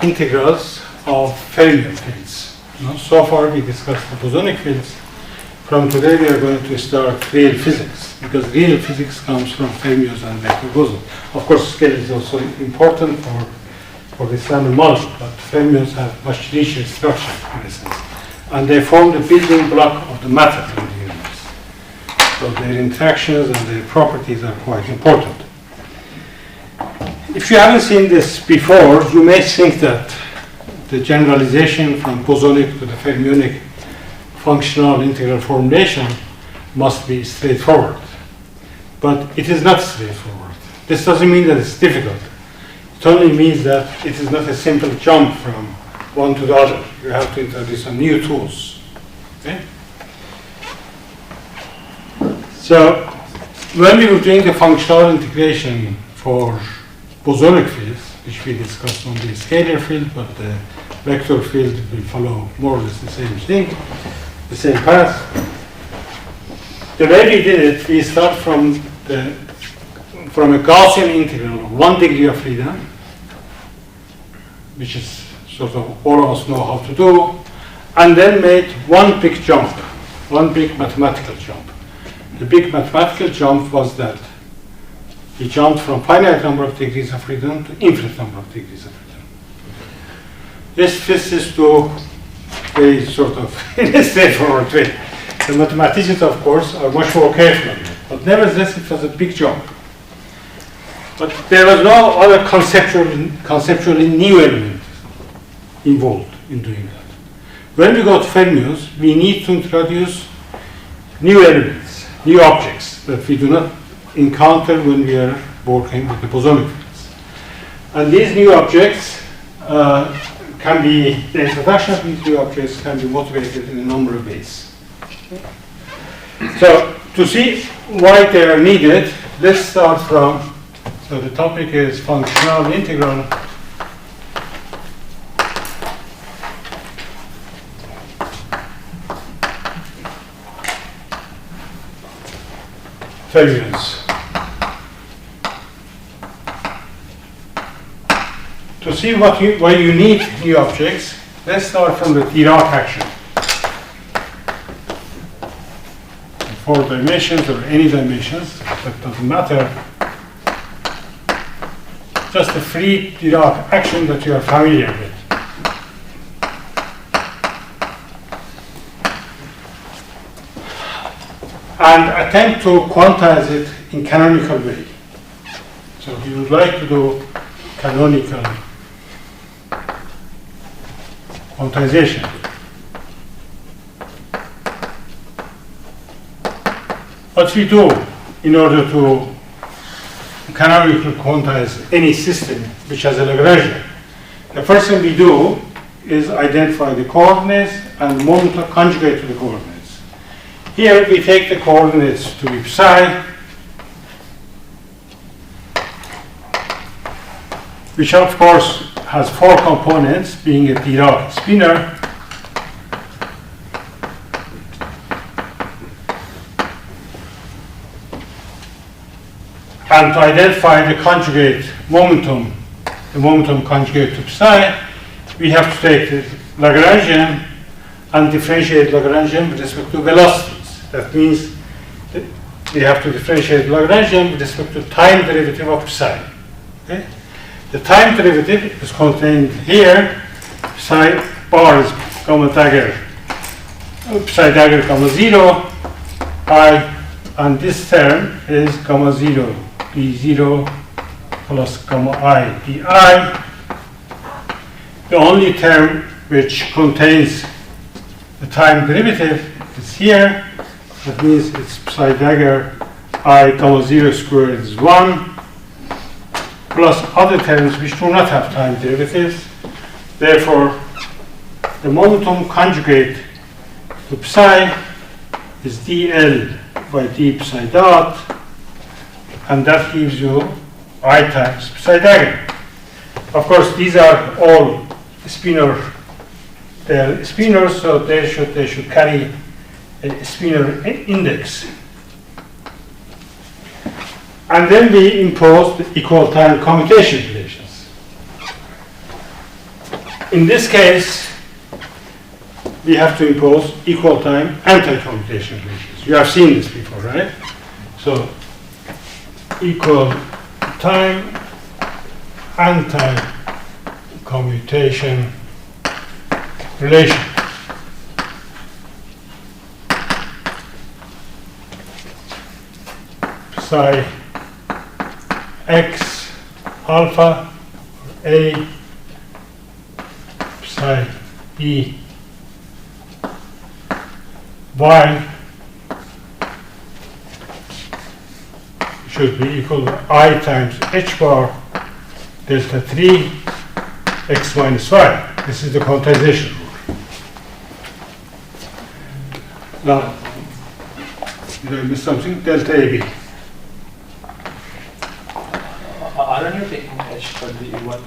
integrals of Fermionic fields. So far we discussed the bosonic fields. From today we are going to start real physics, because real physics comes from fermions and vector bosons. Of course, scale is also important for the standard model, but fermions have much richer structure in a sense. And they form the building block of the matter in the universe. So their interactions and their properties are quite important. If you haven't seen this before, you may think that the generalization from bosonic to the fermionic functional integral formulation must be straightforward. But it is not straightforward. This doesn't mean that it's difficult. It only means that it is not a simple jump from one to the other. You have to introduce some new tools. Okay? So when we were doing the functional integration for bosonic fields, which we discussed on the scalar field, but the vector field will follow more or less the same thing, the same path. The way we did it, we start from a Gaussian integral of 1 degree of freedom, which is sort of all of us know how to do, and then made one big jump, one big mathematical jump. The big mathematical jump was that we jumped from finite number of degrees of freedom to infinite number of degrees of freedom. This is to very sort of in a straightforward way. The mathematicians, of course, are much more careful on it, but nevertheless it was a big jump. But there was no other conceptually new element involved in doing that. When we go to fermions, we need to introduce new elements, new objects that we do not encounter when we are working with the bosonic fields. And these new objects can be, the introduction of these new objects can be motivated in a number of ways. So to see why they are needed, let's start from, so the topic is functional integral fermions. To see why you need new objects, let's start from the Dirac action. 4 dimensions or any dimensions, that doesn't matter. Just a free Dirac action that you are familiar with. And attempt to quantize it in canonical way. So we would like to do canonical quantization. What we do in order to canonically quantize any system which has a Lagrangian, the first thing we do is identify the coordinates and moment conjugate to the coordinates. Here we take the coordinates to be psi, which of course has 4 components, being a Dirac spinor, and to identify the conjugate momentum, the momentum conjugate to psi, we have to take the Lagrangian and differentiate Lagrangian with respect to velocities. That means that we have to differentiate Lagrangian with respect to time derivative of psi. Okay? The time derivative is contained here. Psi bar is gamma dagger, psi dagger gamma 0, I, and this term is gamma 0, b0 plus gamma I, di. The only term which contains the time derivative is here. That means it's psi dagger I gamma 0 squared is 1, plus other terms which do not have time derivatives. Therefore, the momentum conjugate to psi is dl by d psi dot, and that gives you I times psi dagger. Of course, these are all spinor. They are spinors, so they should carry a spinor index. And then we impose the equal time commutation relations. in this case, we have to impose equal time anti-commutation relations. You have seen this before, right? So, equal time anti-commutation relation. Psi x alpha a psi b y should be equal to I times h bar delta 3 x minus y. This is the quantization rule. Now, did I miss something? Delta AB. Aren't you taking h for the one?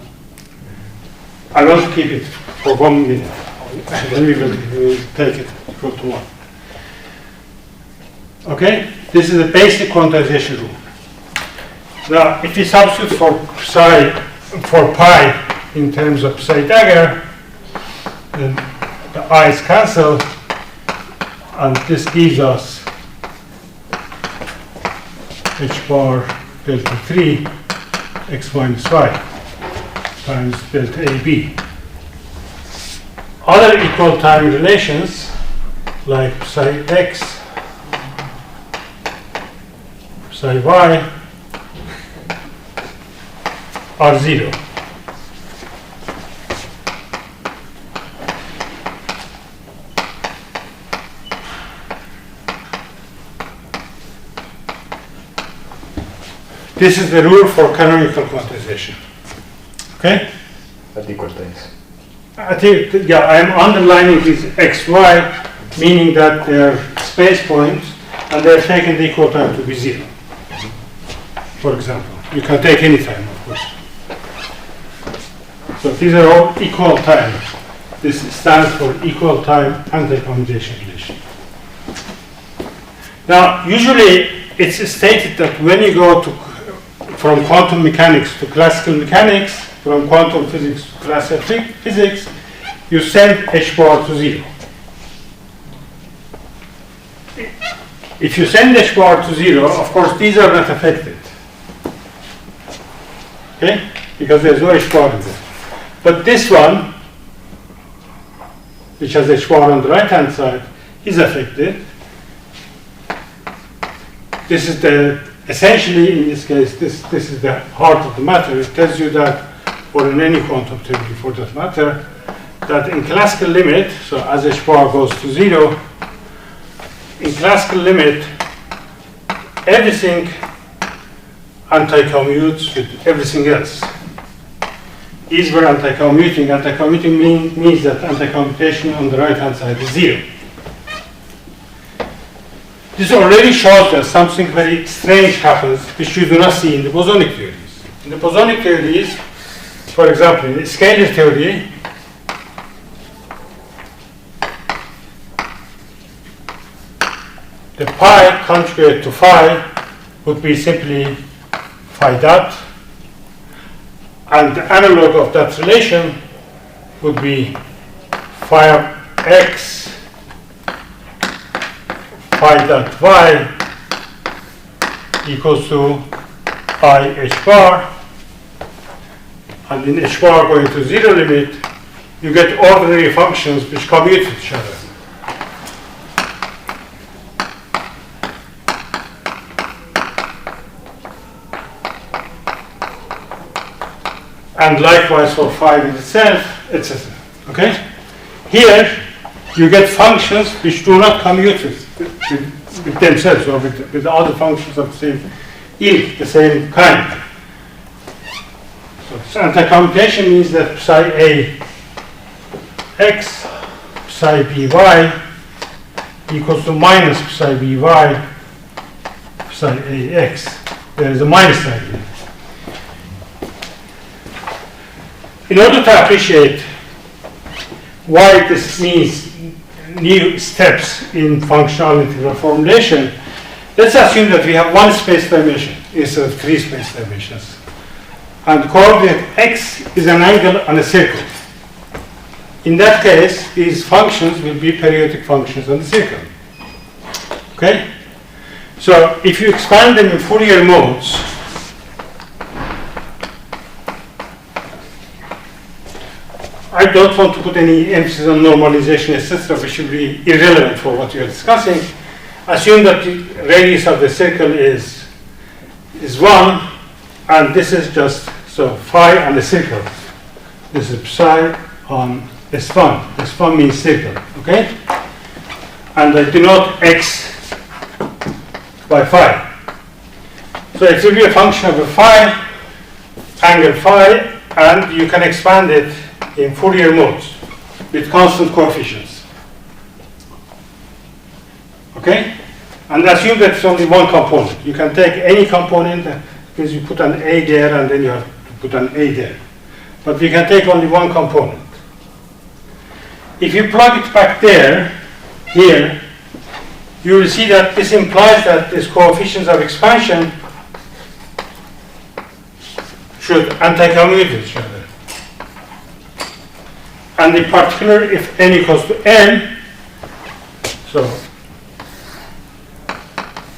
I want to keep it for 1 minute. Then we will take it equal to 1. Okay? This is the basic quantization rule. Now, if we substitute for pi in terms of psi dagger, then the i's cancel, and this gives us h bar delta 3 x minus y times delta AB. Other equal time relations like psi x, psi y are 0. This is the rule for canonical quantization. Okay? At equal times. I think, yeah, I am underlining these x, y, meaning that they're space points and they're taken the equal time to be 0. For example, you can take any time, of course. So these are all equal time. This stands for equal time anti-commutation relation. Now, usually it's stated that when you go from quantum mechanics to classical mechanics, from quantum physics to classical physics, you send h bar to 0. If you send h bar to 0, of course, these are not affected. Okay? Because there's no h bar in there. But this one, which has h bar on the right-hand side, is affected. This is essentially, in this case, this is the heart of the matter. It tells you that, or in any quantum theory for that matter, that in classical limit, so as h bar goes to 0, in classical limit, everything anti-commutes with everything else. These were anti-commuting. Anti-commuting means that anti-commutation on the right-hand side is 0. This already shows that something very strange happens, which you do not see in the bosonic theories. In the bosonic theories, for example, in the scalar theory, the pi conjugate to phi would be simply phi dot, and the analog of that relation would be phi of x phi dot y equals to I h bar, and in h bar going to 0 limit, you get ordinary functions which commute with each other. And likewise for phi in itself, etc. Okay? Here, you get functions which do not commute with themselves or with other functions of the same ilk, the same kind. So anti-commutation means that psi a x, psi by equals to minus psi by psi a x. There is a minus sign here. In order to appreciate why this means new steps in functional integral formulation, let's assume that we have one space dimension instead of 3 space dimensions. And the coordinate x is an angle on a circle. in that case, these functions will be periodic functions on the circle. Okay? So if you expand them in Fourier modes, I don't want to put any emphasis on normalization, etc., which will be irrelevant for what we are discussing. Assume that the radius of the circle is 1, and this is just, so phi on the circle. This is psi on S1. S1 means circle, okay? And I denote x by phi. So it will be a function of a phi, angle phi, and you can expand it in Fourier modes with constant coefficients. Okay? And assume that it's only one component. You can take any component, because you put an A there and then you have to put an A there. But we can take only one component. If you plug it back there, here, you will see that this implies that these coefficients of expansion should anti-commute with each other. And in particular, if n equals to m, so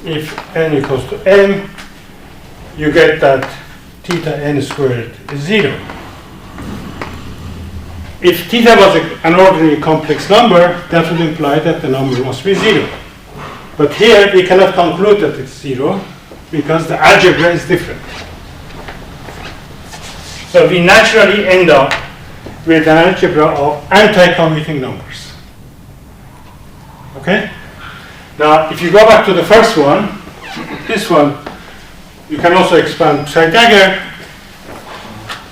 if n equals to m, you get that theta n squared is 0. If theta was an ordinary complex number, that would imply that the number must be 0. But here we cannot conclude that it's 0 because the algebra is different. So we naturally end up with an algebra of anti-commuting numbers. Okay? Now, if you go back to the first one, this one, you can also expand psi dagger.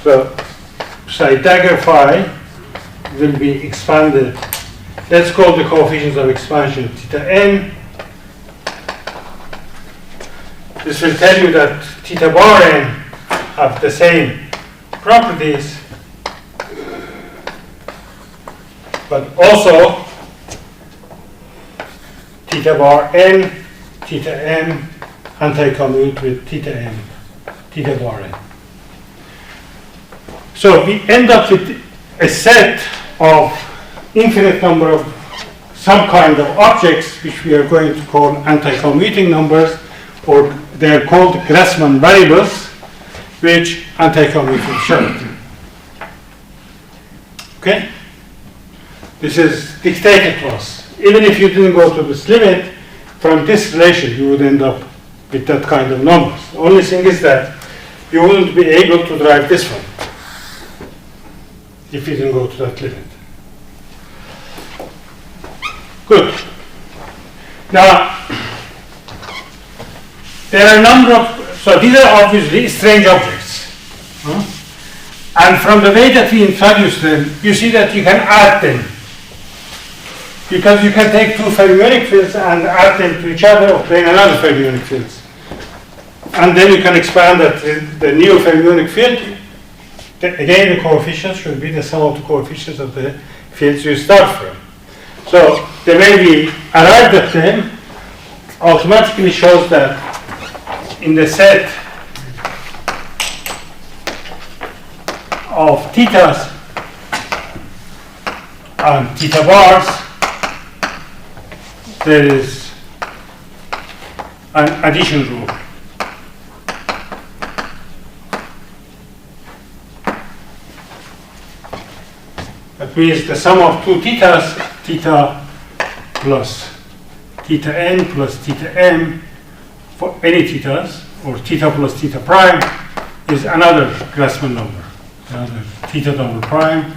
So psi dagger phi will be expanded. Let's call the coefficients of expansion theta n. This will tell you that theta bar n have the same properties, but also theta bar n, theta m anti-commute with theta m, theta bar n. So we end up with a set of infinite number of some kind of objects which we are going to call anti-commuting numbers, or they are called Grassmann variables, which anti-commute with each other. Okay? This is dictated to us. Even if you didn't go to this limit, from this relation you would end up with that kind of numbers. The only thing is that you wouldn't be able to derive this one if you didn't go to that limit. Good. Now, there are a number of, so these are obviously strange objects. And from the way that we introduce them, you see that you can add them. Because you can take two fermionic fields and add them to each other, obtain another fermionic field. And then you can expand that the new fermionic field. Again, the coefficients should be the sum of the coefficients of the fields you start from. So the way we arrived at them automatically shows that in the set of thetas and theta bars, there is an addition rule. That means the sum of two thetas, theta plus theta n plus theta m, for any thetas, or theta plus theta prime, is another Grassmann number, another theta double prime,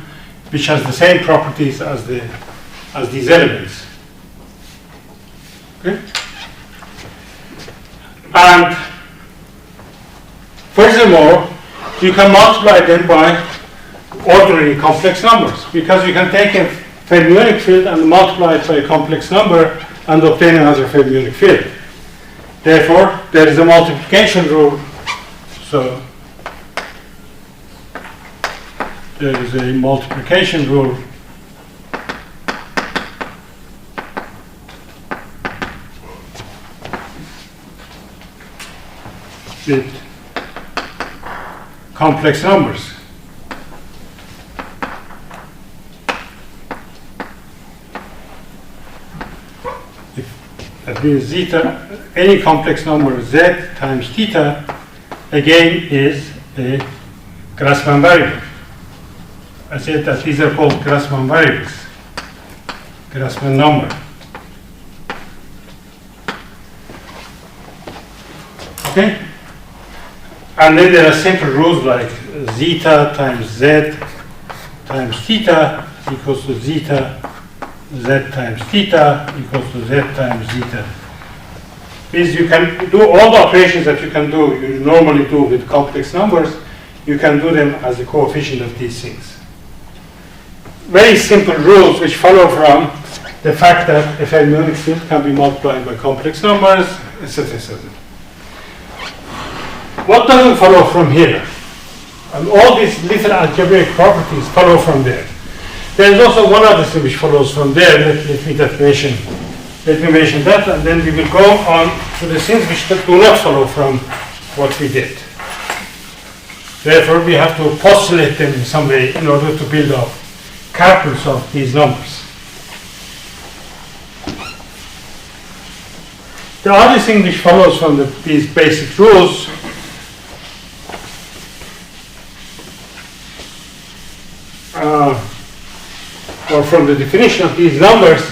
which has the same properties as these elements. Okay? And furthermore, you can multiply them by ordinary complex numbers, because you can take a fermionic field and multiply it by a complex number and obtain another fermionic field. Therefore, there is a multiplication rule. So there is a multiplication rule with complex numbers. that means zeta, any complex number z times theta, again is a Grassmann variable. I said that these are called Grassmann variables, Grassmann number. Okay? And then there are simple rules like zeta times z times theta equals to zeta z times theta equals to z times zeta. Means you can do all the operations that you normally do with complex numbers, you can do them as a coefficient of these things. Very simple rules which follow from the fact that a fermionic field can be multiplied by complex numbers, etc., etc. What doesn't follow from here? And all these little algebraic properties follow from there. There is also one other thing which follows from there. Let me mention that, and then we will go on to the things which do not follow from what we did. Therefore, we have to postulate them in some way in order to build up calculus of these numbers. The other thing which follows from these basic rules or from the definition of these numbers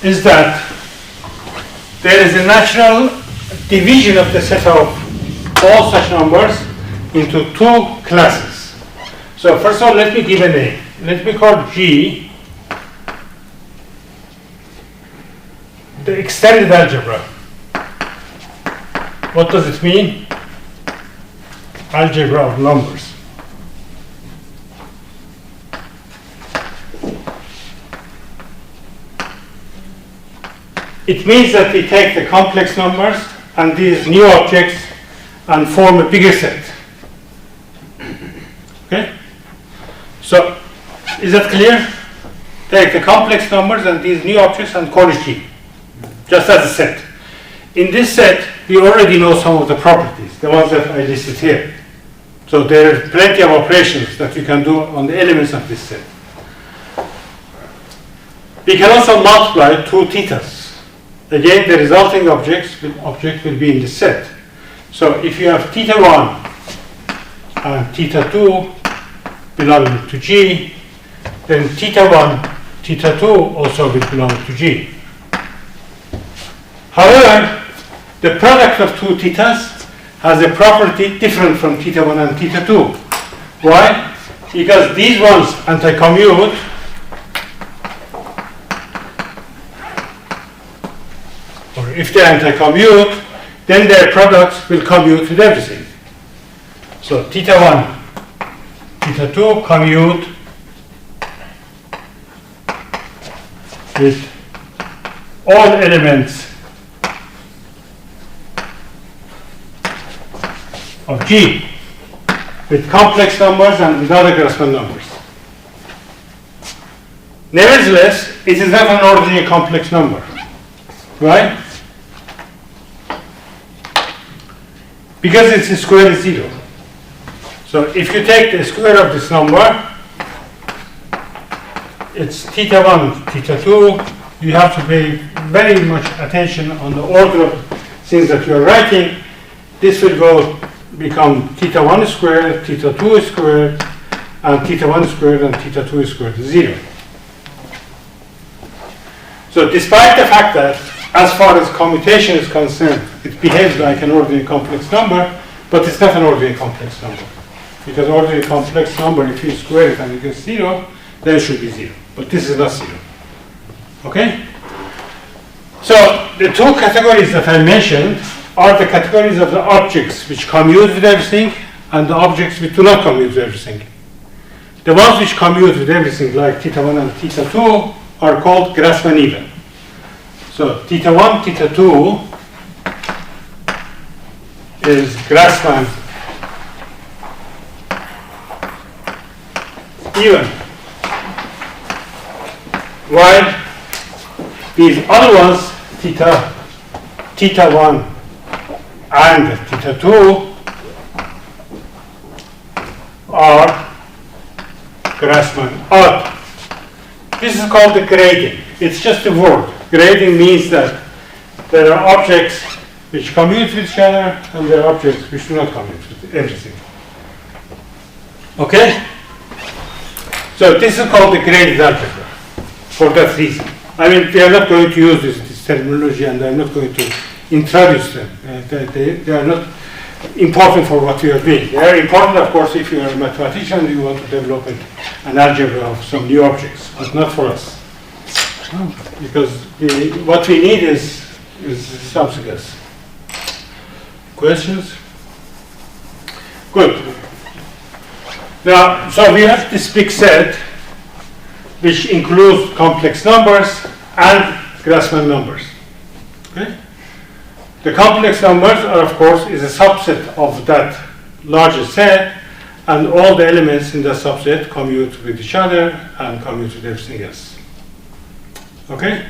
is that there is a natural division of the set of all such numbers into two classes. So first of all, let me give a name. Let me call G the extended algebra. What does it mean? Algebra of numbers. It means that we take the complex numbers and these new objects and form a bigger set. Okay? So, is that clear? Take the complex numbers and these new objects and call it G, just as a set. In this set, we already know some of the properties, the ones that I listed here. So there are plenty of operations that we can do on the elements of this set. We can also multiply two thetas. Again, the resulting object will be in the set. So if you have theta 1 and theta 2 belonging to G, then theta 1, theta 2 also will belong to G. However, the product of two thetas has a property different from theta 1 and theta 2. Why? Because these ones anti-commute, or if they anti-commute, then their products will commute with everything. So theta 1, theta 2 commute with all elements of G, with complex numbers and with other Grassmann numbers. Nevertheless, it is not an ordinary complex number, right? Because its square is 0. So if you take the square of this number, it's theta 1, theta 2, you have to pay very much attention on the order of things that you are writing. This will become theta 1 squared, theta 2 squared, and theta 1 squared and theta 2 squared is 0. So despite the fact that as far as commutation is concerned, it behaves like an ordinary complex number, but it's not an ordinary complex number. Because ordinary complex number, if you square it and you get 0, then it should be 0. But this is not 0. Okay? So the two categories that I mentioned are the categories of the objects which commute with everything and the objects which do not commute with everything. The ones which commute with everything, like theta 1 and theta 2, are called Grassmann even. So theta 1, theta 2 is Grassmann even, while these other ones, theta 1 and theta 2, are Grassmann odd. This is called the grading. It's just a word. Grading means that there are objects which commute with each other, and there are objects which do not commute with everything. Okay? So this is called the graded algebra, for that reason. I mean, we are not going to use this terminology, and I'm not going to introduce them. They are not important for what we are doing. They are important, of course, if you are a mathematician and you want to develop an algebra of some new objects, but not for us. Because what we need is something else. Questions? Good. Now, so we have this big set which includes complex numbers and Grassmann numbers. Okay? The complex numbers are, of course, is a subset of that larger set, and all the elements in that subset commute with each other and commute with everything else. Okay?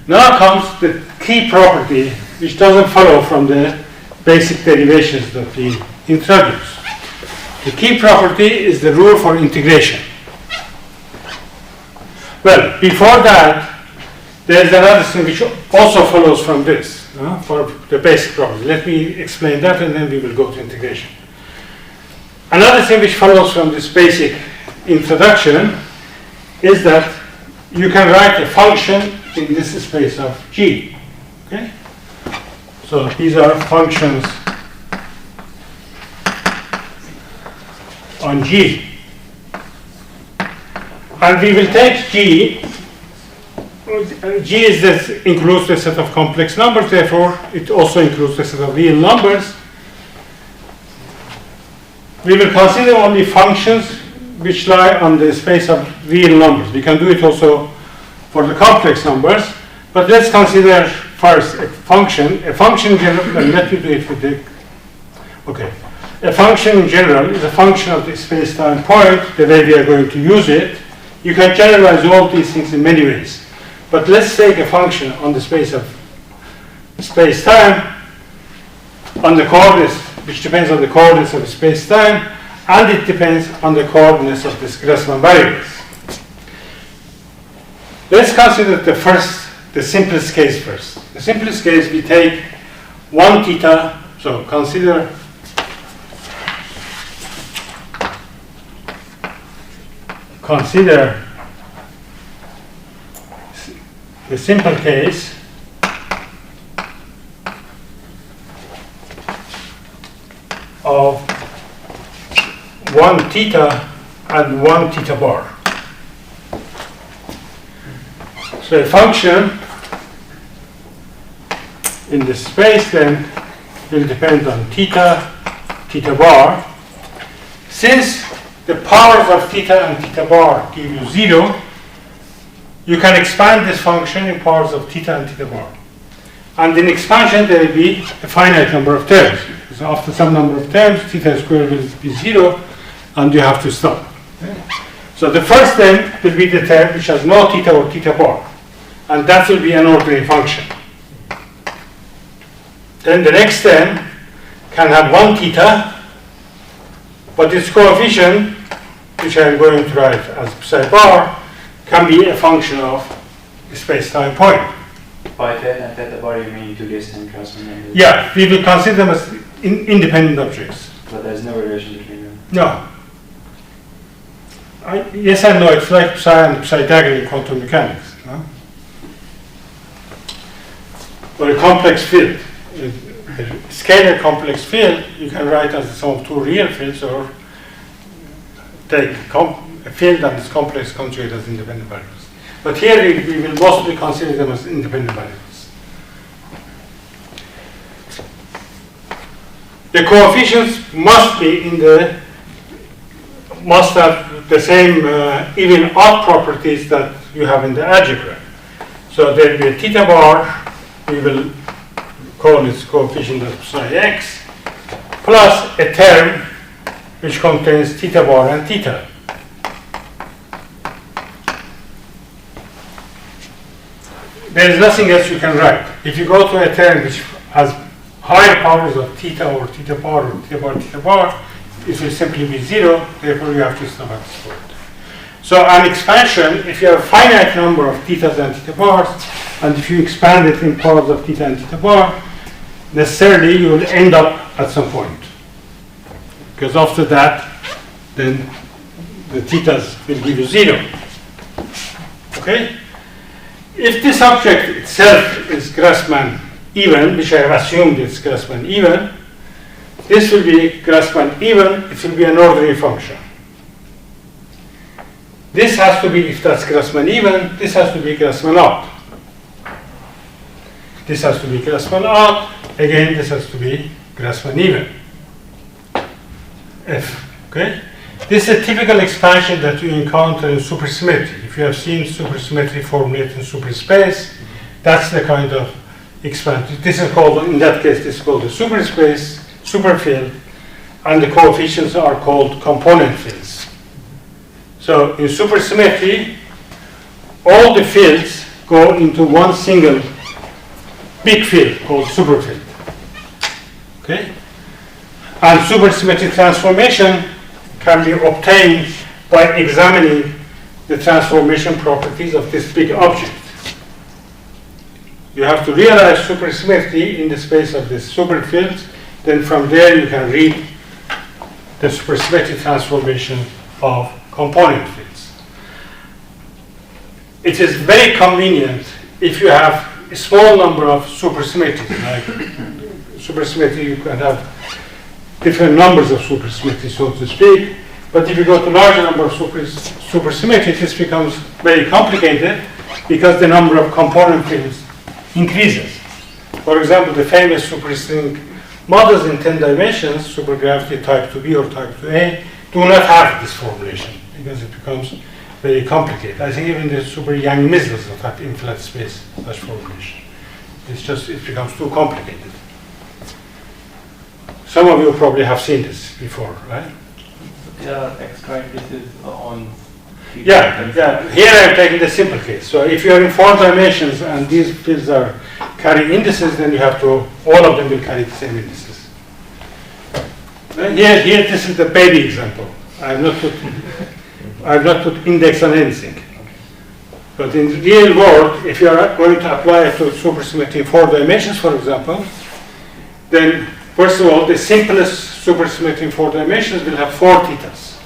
Now comes the key property, which doesn't follow from the basic derivations that we introduced. The key property is the rule for integration. Well, before that, there is another thing which also follows from this, for the basic property. Let me explain that, and then we will go to integration. Another thing which follows from this basic introduction is that you can write a function in this space of G. Okay? So these are functions on G. And we will take G. G includes the set of complex numbers, therefore it also includes the set of real numbers. We will consider only functions which lie on the space of real numbers. We can do it also for the complex numbers, but let's consider first a function. A function in general, and let me do it with the, okay. A function in general is a function of the space-time point, the way we are going to use it. You can generalize all these things in many ways. But let's take a function on the space of space-time, on the coordinates, which depends on the coordinates of the space-time, and it depends on the coordinates of the Grassmann variables. Let's consider the simplest case first. The simplest case, we take 1 theta, so consider the simple case of 1 theta and 1 theta bar. So a function in the space then will depend on theta, theta bar. Since the powers of theta and theta bar give you 0, you can expand this function in powers of theta and theta bar. And in expansion, there will be a finite number of terms. So after some number of terms, theta squared will be 0, and you have to stop. Okay? So the first term will be the term which has no theta or theta bar, and that will be an ordinary function. Then the next term can have 1 theta, but its coefficient, which I am going to write as psi bar, can be a function of the space-time point. By theta and theta bar, you mean 2D and Grassmann numbers? Yeah, we will consider them as independent objects. But there's no relation between them? No. Yes and no, it's like psi and psi dagger in quantum mechanics. No? Or a complex field. A scalar complex field, you can write as the sum of 2 real fields, or take a field and its complex conjugate as independent variables. But here we will mostly consider them as independent variables. The coefficients must have the same even odd properties that you have in the algebra. So there will be a theta bar, we will call its coefficient as psi x, plus a term which contains theta bar and theta. There is nothing else you can write. If you go to a term which has higher powers of theta or theta bar or theta bar, it will simply be 0, therefore you have to stop at this point. So an expansion, if you have a finite number of thetas and theta bars, and if you expand it in powers of theta and theta bar, necessarily you will end up at some point. Because after that, then the thetas will give you 0. Okay? If this object itself is Grassmann even, which I have assumed is Grassmann even, this will be Grassmann even, it will be an ordinary function. This has to be, if that's Grassmann even, this has to be Grassmann odd. This has to be Grassmann odd, again this has to be Grassmann even. F, okay? This is a typical expansion that you encounter in supersymmetry. If you have seen supersymmetry formulated in superspace, that's the kind of expansion. This is called, in that case, this is called the superspace, superfield, and the coefficients are called component fields. So in supersymmetry, all the fields go into one single big field called superfield. Okay? And supersymmetric transformation can be obtained by examining the transformation properties of this big object. You have to realize supersymmetry in the space of this superfield, then from there you can read the supersymmetric transformation of component fields. It is very convenient if you have a small number of supersymmetries. Like supersymmetry, you can have different numbers of supersymmetry, so to speak. But if you go to larger number of supersymmetry, this becomes very complicated because the number of component fields increases. For example, the famous superstring models in 10 dimensions, supergravity type 2b or type 2a, do not have this formulation because it becomes very complicated. I think even the super Yang missiles don't have in flat space such formulation. It becomes too complicated. Some of you probably have seen this before, right? Yeah, extra indices on. Yeah. Here I'm taking the simple case. So if you are in 4 dimensions and these fields are carrying indices, then you have to, all of them will carry the same indices. Here, this is the baby example. I have not put index on anything. But in the real world, if you are going to apply it to supersymmetry in 4 dimensions, for example, then first of all, the simplest supersymmetry in 4 dimensions will have 4 thetas.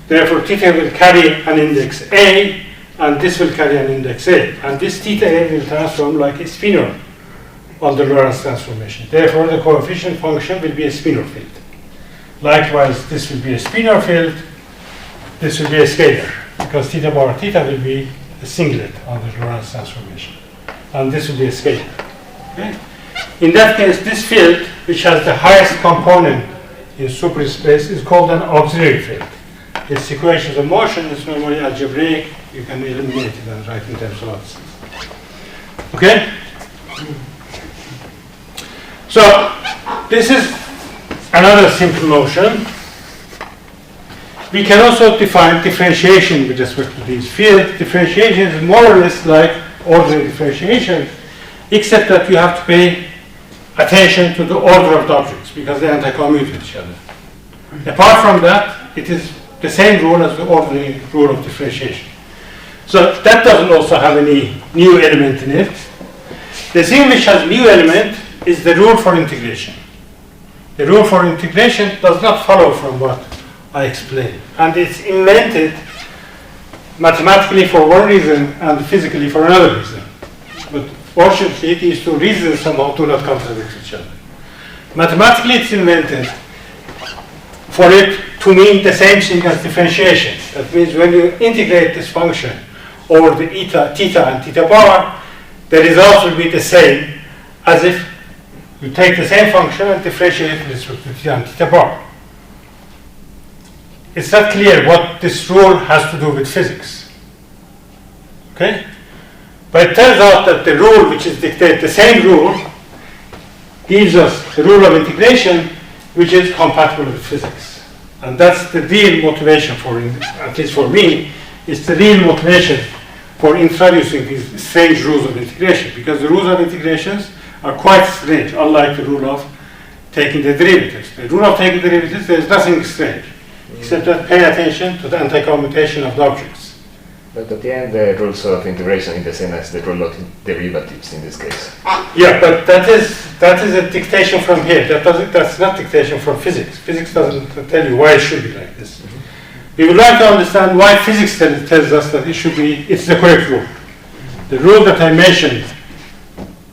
Therefore, theta will carry an index A, and this will carry an index A. And this theta A will transform like a spinor on the Lorentz transformation. Therefore, the coefficient function will be a spinor field. Likewise, this will be a spinor field, this will be a scalar, because theta bar theta will be a singlet on the Lorentz transformation. And this will be a scalar. Okay? In that case, this field, which has the highest component in superspace, is called an auxiliary field. Its equations of motion is normally algebraic. You can eliminate it and write in terms of opposites. Okay? So, this is another simple notion. We can also define differentiation with respect to these fields. Differentiation is more or less like ordinary differentiation, except that you have to pay attention to the order of the objects because they anti-commute with each other. Apart from that, it is the same rule as the ordinary rule of differentiation. So that doesn't also have any new element in it. The thing which has new element is the rule for integration. The rule for integration does not follow from what I explained. And it's invented mathematically for one reason and physically for another reason. But fortunately, these two reasons somehow do not contradict each other. Mathematically, it's invented for it to mean the same thing as differentiation. That means when you integrate this function over the theta and theta bar, the result will be the same as if you take the same function and differentiate with respect to theta and theta bar. It's not clear what this rule has to do with physics. Okay? But it turns out that the rule which is dictated, the same rule, gives us the rule of integration which is compatible with physics. And that's the real motivation for, at least for me, is the real motivation for introducing these strange rules of integration, because the rules of integrations are quite strange, unlike the rule of taking the derivatives. The rule of taking derivatives, there is nothing strange, except that pay attention to the anti-commutation of the objects. But at the end, the rules of integration in the same as the rule of derivatives in this case. Yeah, but that is a dictation from here. That's not dictation from physics. Physics doesn't tell you why it should be like this. We would like to understand why physics tells us that it's the correct rule. The rule that I mentioned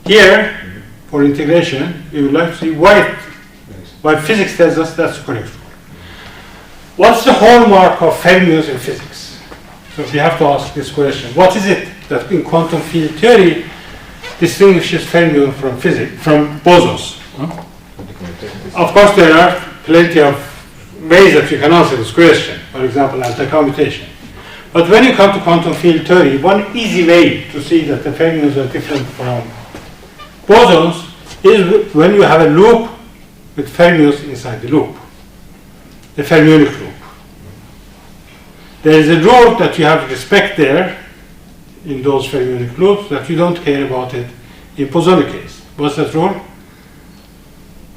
here for integration, we would like to see why physics tells us that's the correct rule. What's the hallmark of fermions in physics? So we have to ask this question. What is it that in quantum field theory distinguishes fermion from bosons? Huh? Of course, there are plenty of ways that you can answer this question. For example, anti-commutation. But when you come to quantum field theory, one easy way to see that the fermions are different from bosons is when you have a loop with fermions inside the loop, the fermionic loop. There is a rule that you have to respect there in those fermionic loops that you don't care about it in bosonic case. What's that rule?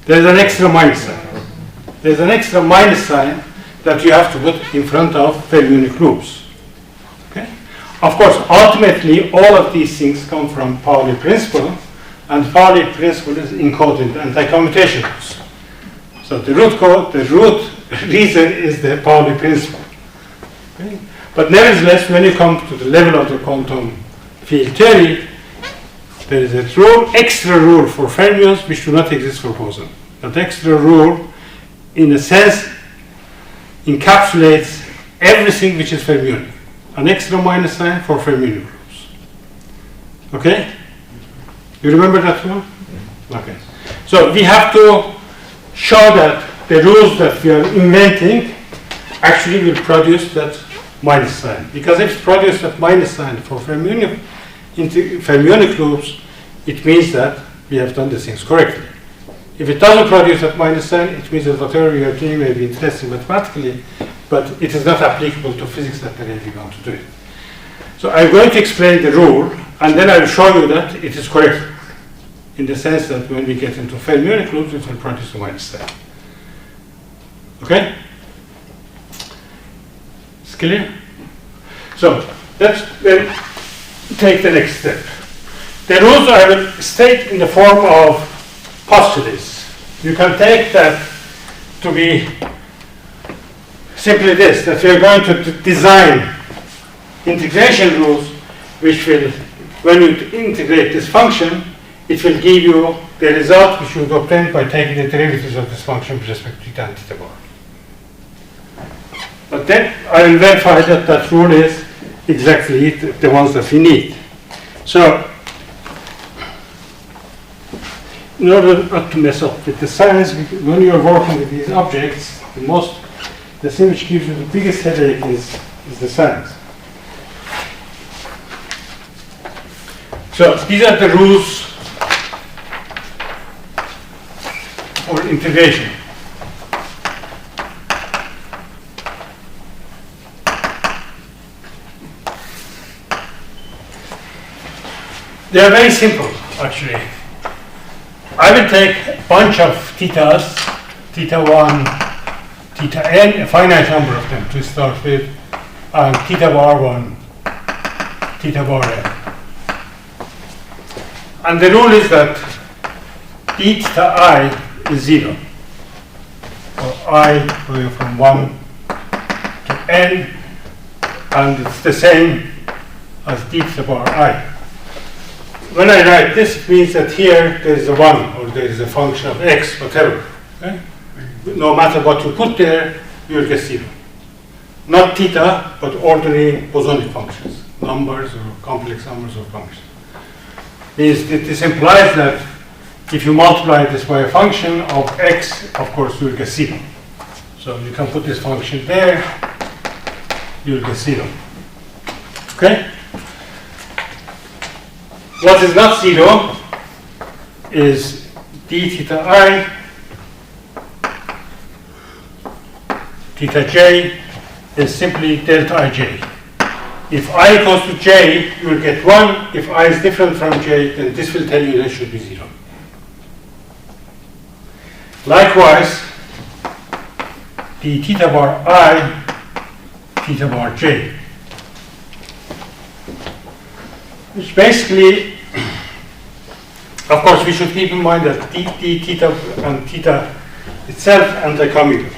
There's an extra minus sign. There's an extra minus sign that you have to put in front of fermionic loops. Okay? Of course, ultimately, all of these things come from Pauli principle, and Pauli principle is encoded in anti-commutation rules. So the root reason is the Pauli principle. Okay? But nevertheless, when you come to the level of the quantum field theory, there is a rule, extra rule for fermions which do not exist for bosons. That extra rule, in a sense, encapsulates everything which is fermionic. An extra minus sign for fermionic groups. Okay? You remember that one? Okay. So we have to show that the rules that we are inventing actually will produce that minus sign. Because if it produces that minus sign for fermionic loops, it means that we have done the things correctly. If it doesn't produce that minus sign, it means that whatever we are doing may be interesting mathematically, but it is not applicable to physics that the way we want to do it. So I'm going to explain the rule, and then I will show you that it is correct, in the sense that when we get into fermionic loops, it will produce a minus sign. Okay? It's clear? So let's then take the next step. The rules I will state in the form of postulates. You can take that to be simply this, that we are going to design integration rules which will, when you integrate this function, it will give you the result which you would obtain by taking the derivatives of this function with respect to theta and theta bar. But then I will verify that that rule is exactly the ones that we need. So, in order not to mess up with the signs, when you are working with these objects, the thing which gives you the biggest headache is the signs. So these are the rules for integration. They are very simple, actually. I will take a bunch of thetas, theta 1, theta n, a finite number of them to start with, and theta bar 1, theta bar n. And the rule is that d theta I is 0. So I going from 1 to n, and it's the same as d theta bar I. When I write this, it means that here there is a 1, or there is a function of x, whatever. Okay? No matter what you put there, you will get 0. Not theta, but ordinary bosonic functions, numbers or complex numbers or functions. This implies that if you multiply this by a function of x, of course you will get 0. So you can put this function there, you will get 0. Okay? What is not 0 is d theta I, theta j is simply delta ij. If I equals to j, you will get 1. If I is different from j, then this will tell you there should be 0. Likewise, the theta bar I, theta bar j. which basically, of course, we should keep in mind that theta and theta itself anti-commutative.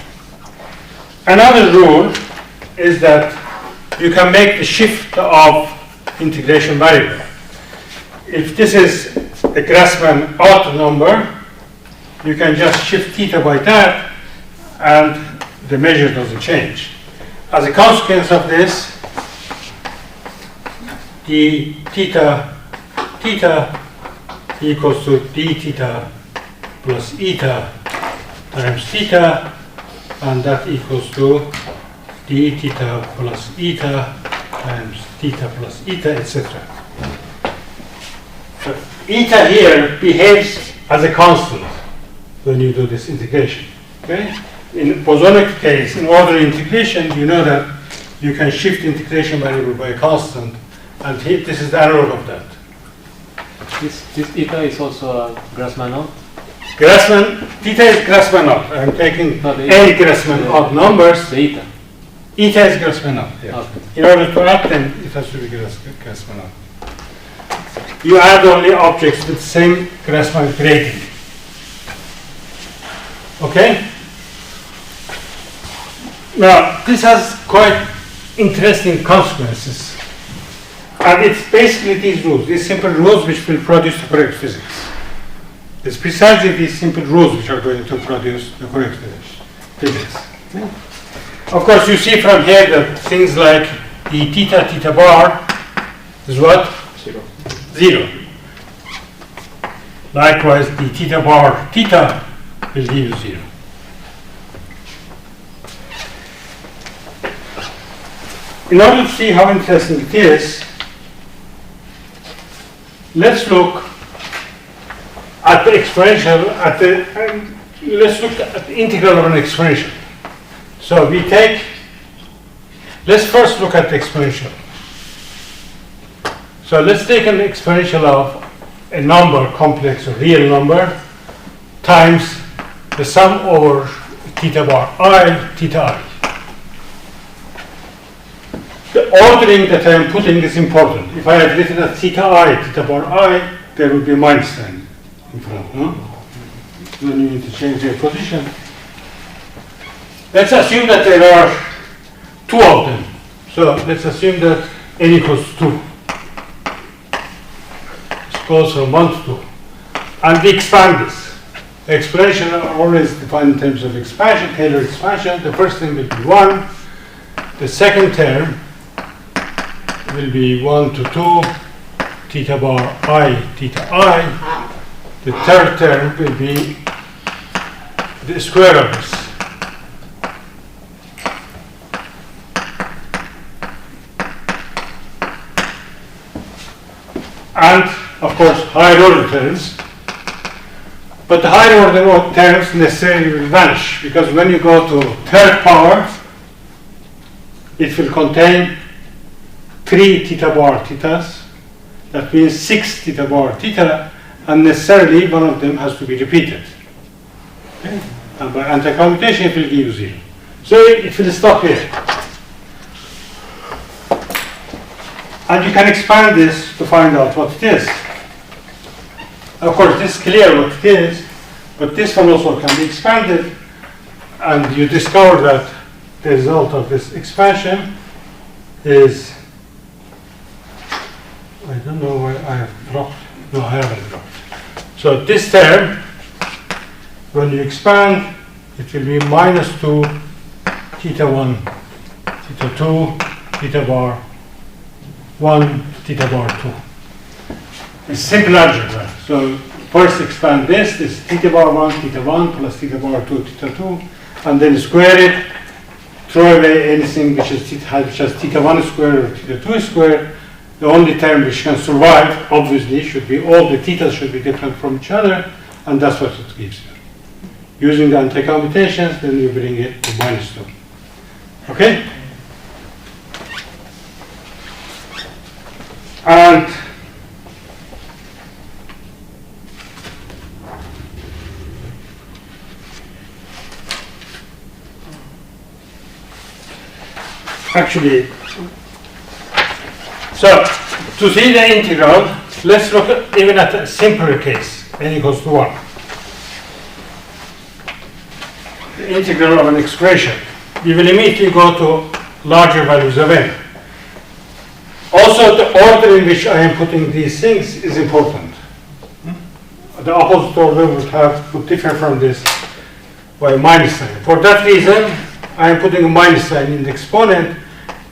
Another rule is that you can make the shift of integration variable. If this is a Grassmann odd number, you can just shift theta by that and the measure doesn't change. As a consequence of this, the theta equals to d theta plus eta times theta, and that equals to d theta plus eta times theta plus eta, etc. So eta here behaves as a constant when you do this integration. Okay? In bosonic case, in order integration, you know that you can shift integration variable by a constant, and this is the analog of that. This eta is also a Grassmann odd? Theta is Grassmann odd. I'm taking No, the any eta. Grassmann odd numbers. The eta. Eta is Grassmann odd. Yeah. Okay. In order to add them, it has to be Grassmann odd. You add only objects with same Grassmann grading. Okay? Now, this has quite interesting consequences. And it's basically these rules, these simple rules which will produce the correct physics. It's precisely these simple rules which are going to produce the correct physics. Okay? Of course, you see from here that things like the theta bar is what? 0. Likewise, the theta bar theta will give you 0. In order to see how interesting it is, let's look at the exponential, let's look at the integral of an exponential. So we take, let's first look at the exponential. So let's take an exponential of a number, complex or real number, times the sum over theta bar I, theta I. The ordering that I am putting is important. If I had written as theta bar I, there would be a minus sign in front. No? Then you need to change their position. Let's assume that there are 2 of them. So let's assume that n equals 2. This goes from 1 to 2. And we expand this. The exponential are always defined in terms of expansion, Taylor expansion. The first thing will be 1. The second term will be 1 to 2, theta bar I, theta I. The third term will be the square of this. And, of course, higher order terms. But the higher order terms necessarily will vanish, because when you go to third power, it will contain 3 theta bar thetas. That means 6 theta bar theta, and necessarily one of them has to be repeated. Okay? And by anti-commutation, it will give you 0. So it will stop here. And you can expand this to find out what it is. Of course, this is clear what it is, but this one also can be expanded, and you discover that the result of this expansion is, I don't know where I have dropped. No, I haven't dropped. So this term, when you expand, it will be minus 2 theta 1, theta 2, theta bar 1, theta bar 2. It's simple algebra. So first expand this is theta bar 1 plus theta bar 2, theta 2, and then square it, throw away anything which has theta 1 squared or theta 2 squared. The only term which can survive, obviously, should be all the thetas should be different from each other, and that's what it gives you. Using the anti-commutations, then you bring it to minus 2. Okay? And actually, so to see the integral, let's look even at a simpler case, n equals to 1. The integral of an expression. We will immediately go to larger values of n. Also, the order in which I am putting these things is important. The opposite order would differ from this by a minus sign. For that reason, I am putting a minus sign in the exponent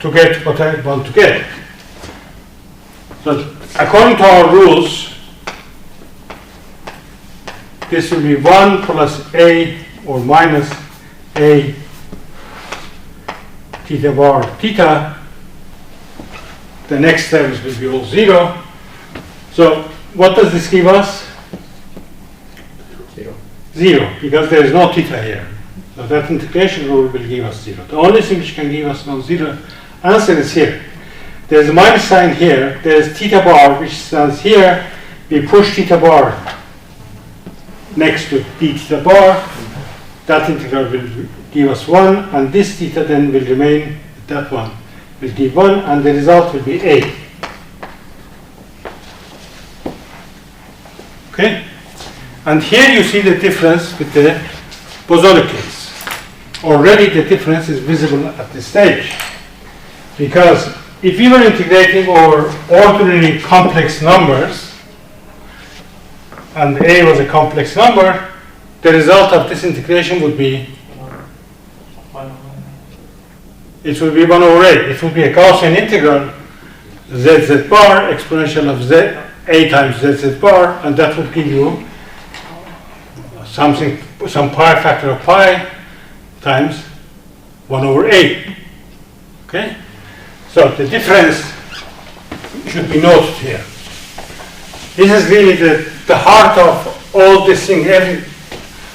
to get what I want to get. So, according to our rules, this will be 1 plus a or minus a theta bar theta. The next terms will be all 0. So what does this give us? 0, because there is no theta here. So that integration rule will give us 0. The only thing which can give us non-zero answer is here. There's a minus sign here. There's theta bar which stands here. We push theta bar next to d theta bar. That integral will give us 1, and this theta then will remain, that one will give 1, and the result will be a. Okay? And here you see the difference with the bosonic case. Already the difference is visible at this stage. Because if we were integrating over ordinary complex numbers, and a was a complex number, the result of this integration would be, it would be 1 over a. It would be a Gaussian integral, zz bar, exponential of z, a times zz bar, and that would give you something, some pi factor of pi times 1 over a. Okay? So the difference should be noted here. This is really the heart of all this thing.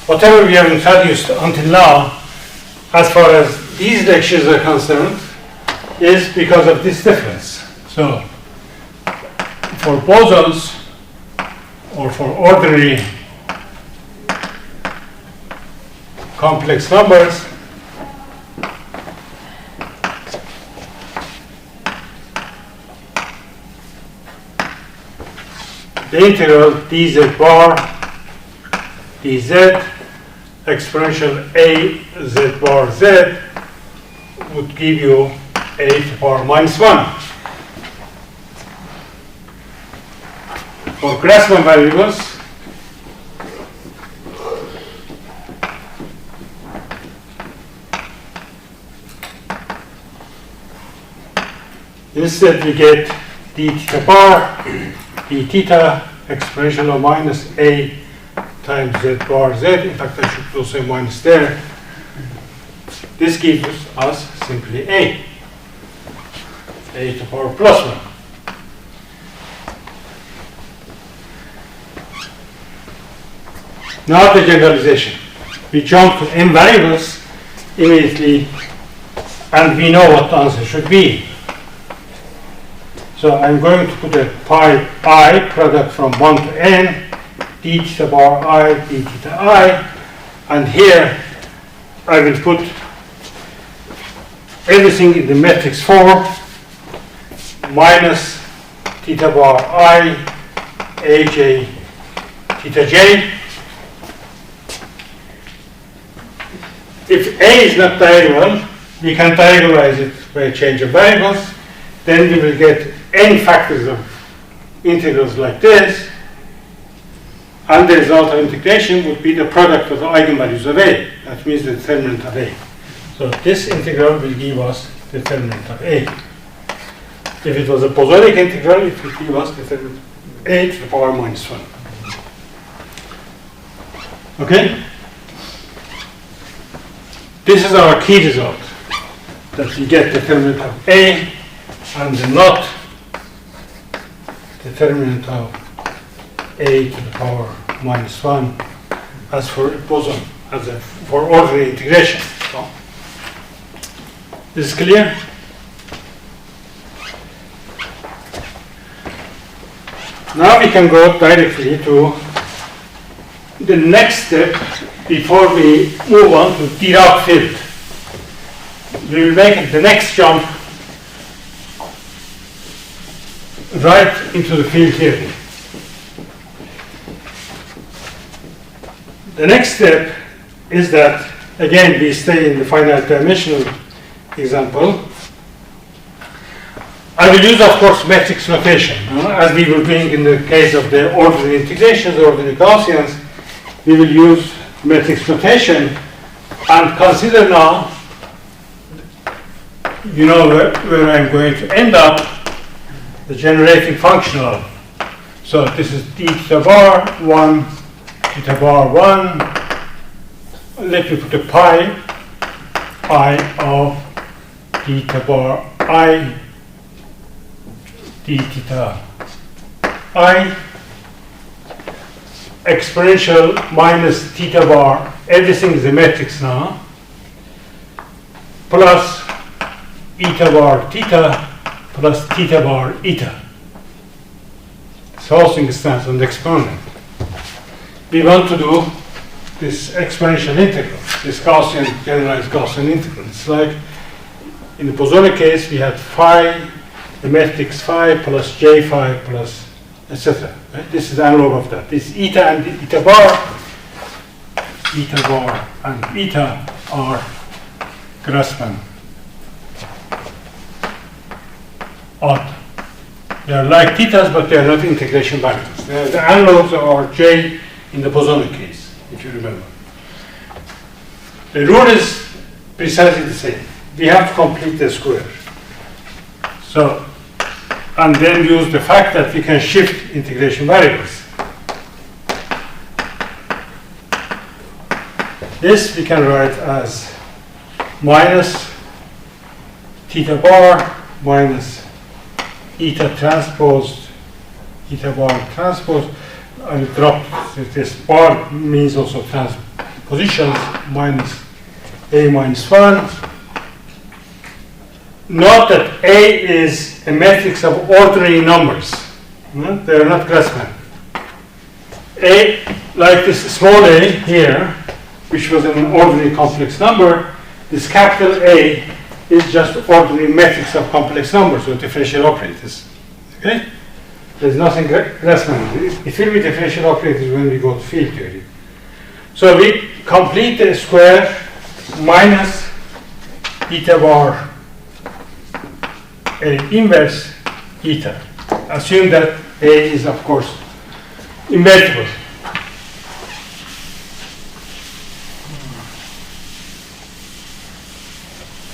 Whatever we have introduced until now, as far as these lectures are concerned, is because of this difference. So, for bosons, or for ordinary complex numbers, the integral dz bar dz exponential a z bar z would give you a to the power minus 1. For Grassmann variables, instead we get d theta bar d theta exponential of minus a times z bar z. In fact, I should also say minus there. This gives us simply a to the power plus 1. Now the generalization. We jump to n variables immediately, and we know what the answer should be. So I'm going to put a pi I product from 1 to n, d theta bar I, d theta I, and here I will put everything in the matrix form, minus theta bar I, aj, theta j. If a is not diagonal, we can diagonalize it by a change of variables. Then we will get n factors of integrals like this, and the result of integration would be the product of the eigenvalues of a. That means the determinant of a. So this integral will give us the determinant of a. If it was a bosonic integral, it would give us the determinant of a to the power minus 1. Okay? This is our key result, that we get determinant of a and not determinant of a to the power minus 1 as for boson, for ordinary integration. So, this is clear? Now we can go directly to the next step before we move on to Dirac field. We will make the next jump right into the field theory. The next step is that, again, we stay in the finite dimensional example. I will use, of course, matrix notation. As we were doing in the case of the ordinary integrations, ordinary Gaussians, we will use matrix notation and consider now, you know where I'm going to end up, the generating function of. So this is d theta bar 1, theta bar 1. Let me put a pi of d theta bar I d theta I exponential minus theta bar, everything is a matrix now, plus eta bar theta plus theta bar eta. This whole thing stands on the exponent. We want to do this exponential integral, this Gaussian, generalized Gaussian integral. It's like in the bosonic case we had phi, the matrix phi plus j phi plus etc. Right? This is the analog of that. This eta and eta bar and eta are Grassmann odd. They are like thetas, but they are not integration variables. They are the analogs of j in the bosonic case, if you remember. The rule is precisely the same. We have to complete the square. So, and then use the fact that we can shift integration variables. This we can write as minus theta bar minus eta transpose, eta bar transpose. I will drop this bar, means also transpositions, minus a minus 1. Note that A is a matrix of ordinary numbers. They are not Grassmann. A, like this small a here, which was an ordinary complex number, this capital A is just ordinary matrix of complex numbers with differential operators. Okay? There's nothing Grassmann. It will be differential operators when we go to field theory. So we complete the square minus eta bar A inverse eta. Assume that A is, of course, invertible.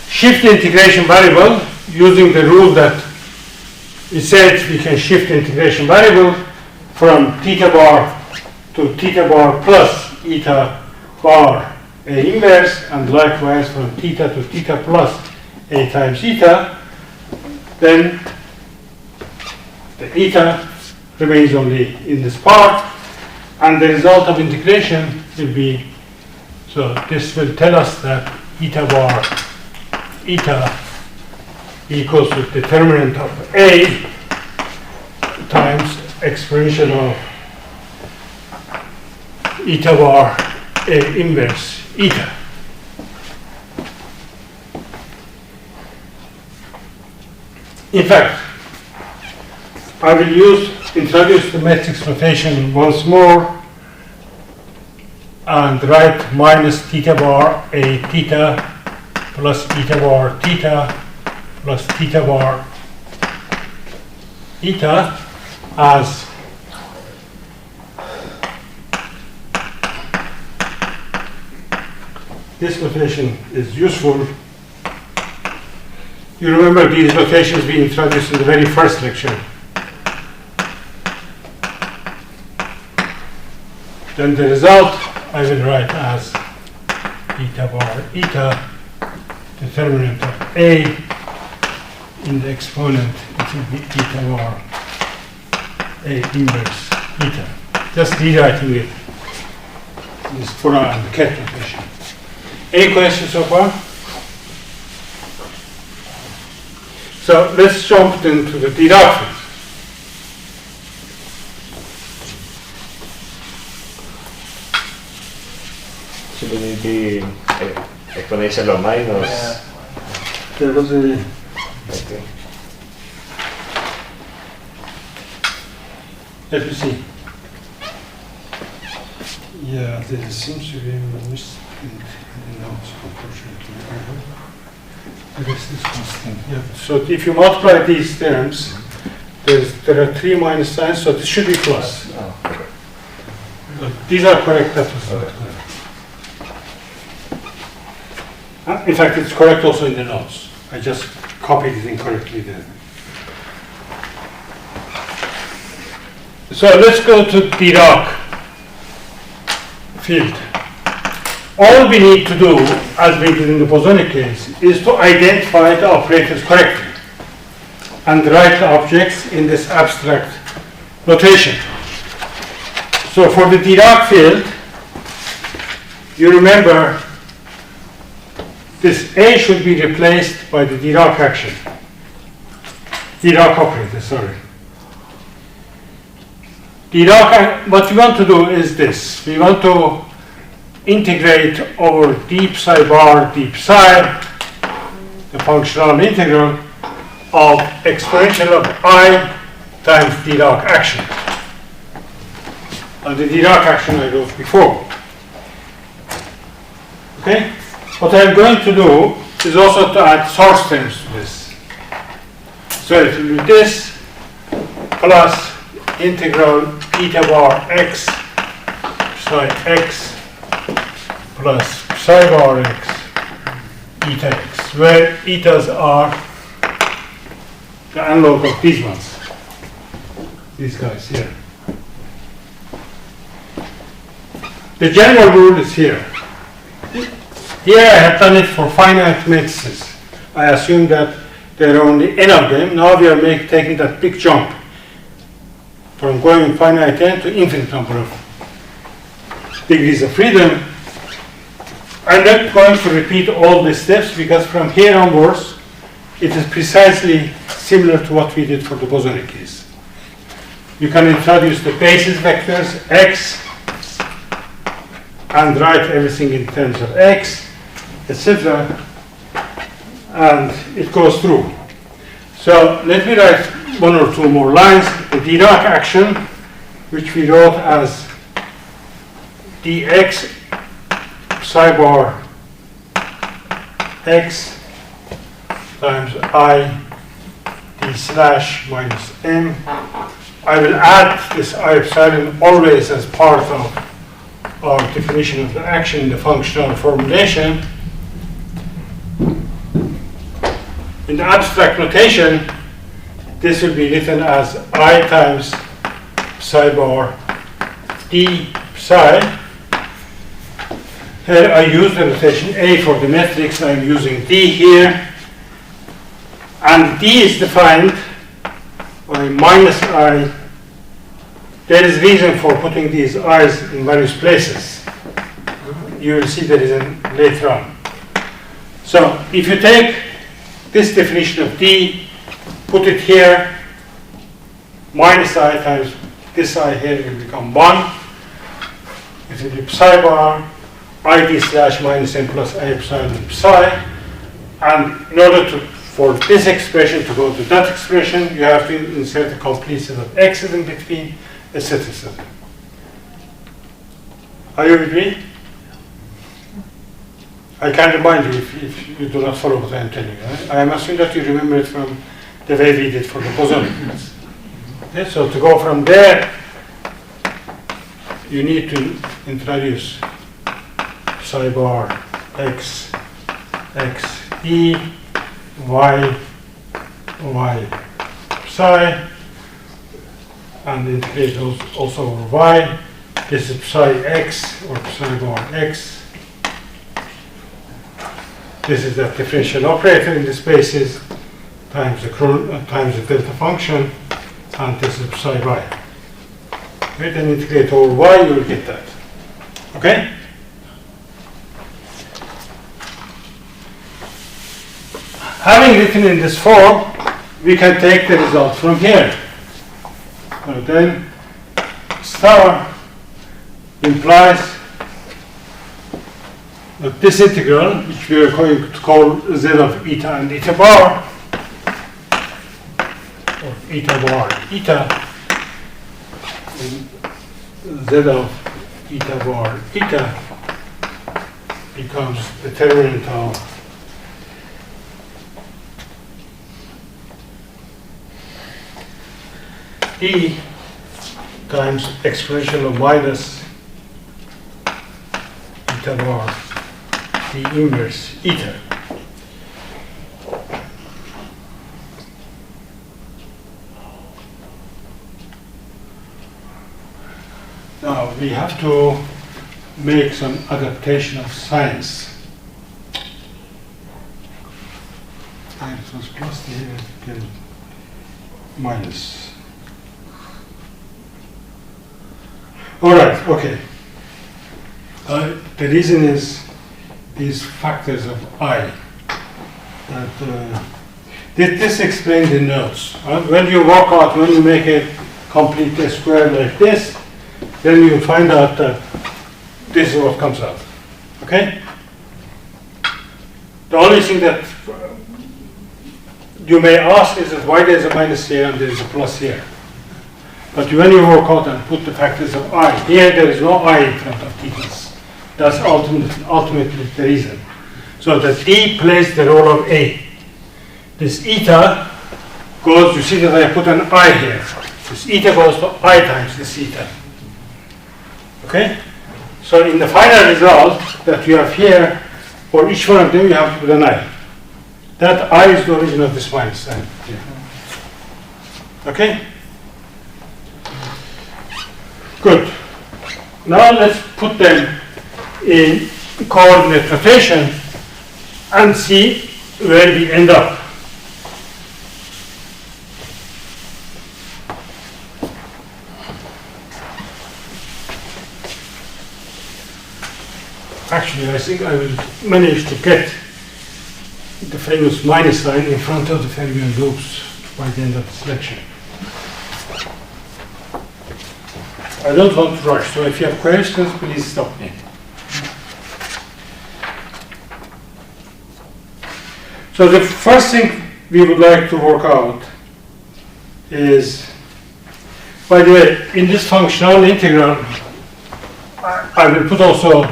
Shift the integration variable using the rule that we said we can shift the integration variable from theta bar to theta bar plus eta bar A inverse, and likewise from theta to theta plus A times eta. Then the eta remains only in this part, and the result of integration will be, so this will tell us that eta bar eta equals to determinant of A times exponential of eta bar A inverse eta. In fact, I will introduce the matrix notation once more and write minus theta bar A theta plus eta bar theta plus theta bar eta as this notation is useful. You remember these notations we introduced in the very first lecture. Then the result I will write as eta bar eta, determinant of A, in the exponent it will be eta bar A inverse eta. Just rewriting it. This Pura and the cat notation. Any questions so far? So let's jump into the Dirac field. Should it be exponential or minus? Yeah. There was a Okay. Let me see. Yeah, there seems to be a misprint in the notes, unfortunately. The rest is constant. Yeah. So if you multiply these terms, there are 3 minus signs, so this should be plus. Oh, okay. These are correct. That was not correct. In fact, it's correct also in the notes. I just copied it incorrectly there. So let's go to Dirac field. All we need to do, as we did in the bosonic case, is to identify the operators correctly and write the objects in this abstract notation. So for the Dirac field, you remember this A should be replaced by the Dirac action. Dirac operator, sorry. Dirac, what we want to do is this. We want to integrate over d psi bar d psi, the functional integral of exponential of I times Dirac action. And the Dirac action I wrote before. Okay? What I'm going to do is also to add source terms to this. So it will be this plus integral eta bar x psi x plus psi bar x eta x, where etas are the analog of these ones, these guys here. The general rule is here. Here I have done it for finite matrices. I assume that there are only n of them. Now we are taking that big jump from going finite n to infinite number of degrees of freedom. I'm not going to repeat all the steps because from here onwards it is precisely similar to what we did for the bosonic case. You can introduce the basis vectors x and write everything in terms of x, etc. And it goes through. So let me write 1 or 2 more lines. The Dirac action, which we wrote as dx psi bar x times I d slash minus m. I will add this I epsilon always as part of our definition of the action in the functional formulation. In the abstract notation, this will be written as I times psi bar d psi. Here I use the notation A for the matrix. I'm using D here. And D is defined by minus I. There is reason for putting these I's in various places. You will see there is a later on. So if you take this definition of D, put it here, minus I times this I here will become 1. It will be psi bar id slash minus m plus I epsilon psi. And in order for this expression to go to that expression, you have to insert a complete set of x's in between, etc. etc. Are you with me? I can remind you if you do not follow what I am telling you. Right? I am assuming that you remember it from the way we did for the bosonic. Okay, so to go from there, you need to introduce psi bar x, x, e, y, y, psi, and integrate also over y. This is psi x or psi bar x. This is the differential operator in the spaces times the delta function, and this is psi y. Okay, then integrate over y, you will get that. Okay? Having written in this form, we can take the result from here. So then star implies that this integral, which we are going to call z of eta and eta bar, or eta bar eta, z of eta bar eta becomes determinant of E times exponential of minus eta bar D inverse eta. Now we have to make some adaptation of signs. It was plus here, then minus. All right, okay. The reason is these factors of I. That this explains the notes. When you work out, when you make a complete square like this, then you find out that this is what comes out. Okay? The only thing that you may ask is that why there's a minus here and there's a plus here. But when you work out and put the factors of I, here there is no I in front of theta's. That's ultimately the reason. So that D plays the role of A. This eta goes, you see that I put an I here. This eta goes to I times this eta. Okay? So in the final result that you have here, for each one of them you have to put an I. That I is the origin of this minus sign. Okay? Good. Now let's put them in coordinate rotation and see where we end up. Actually, I think I will manage to get the famous minus sign in front of the Fermionic loops by the end of this lecture. I don't want to rush, so if you have questions, please stop me. So the first thing we would like to work out is, by the way, in this functional integral, I will put also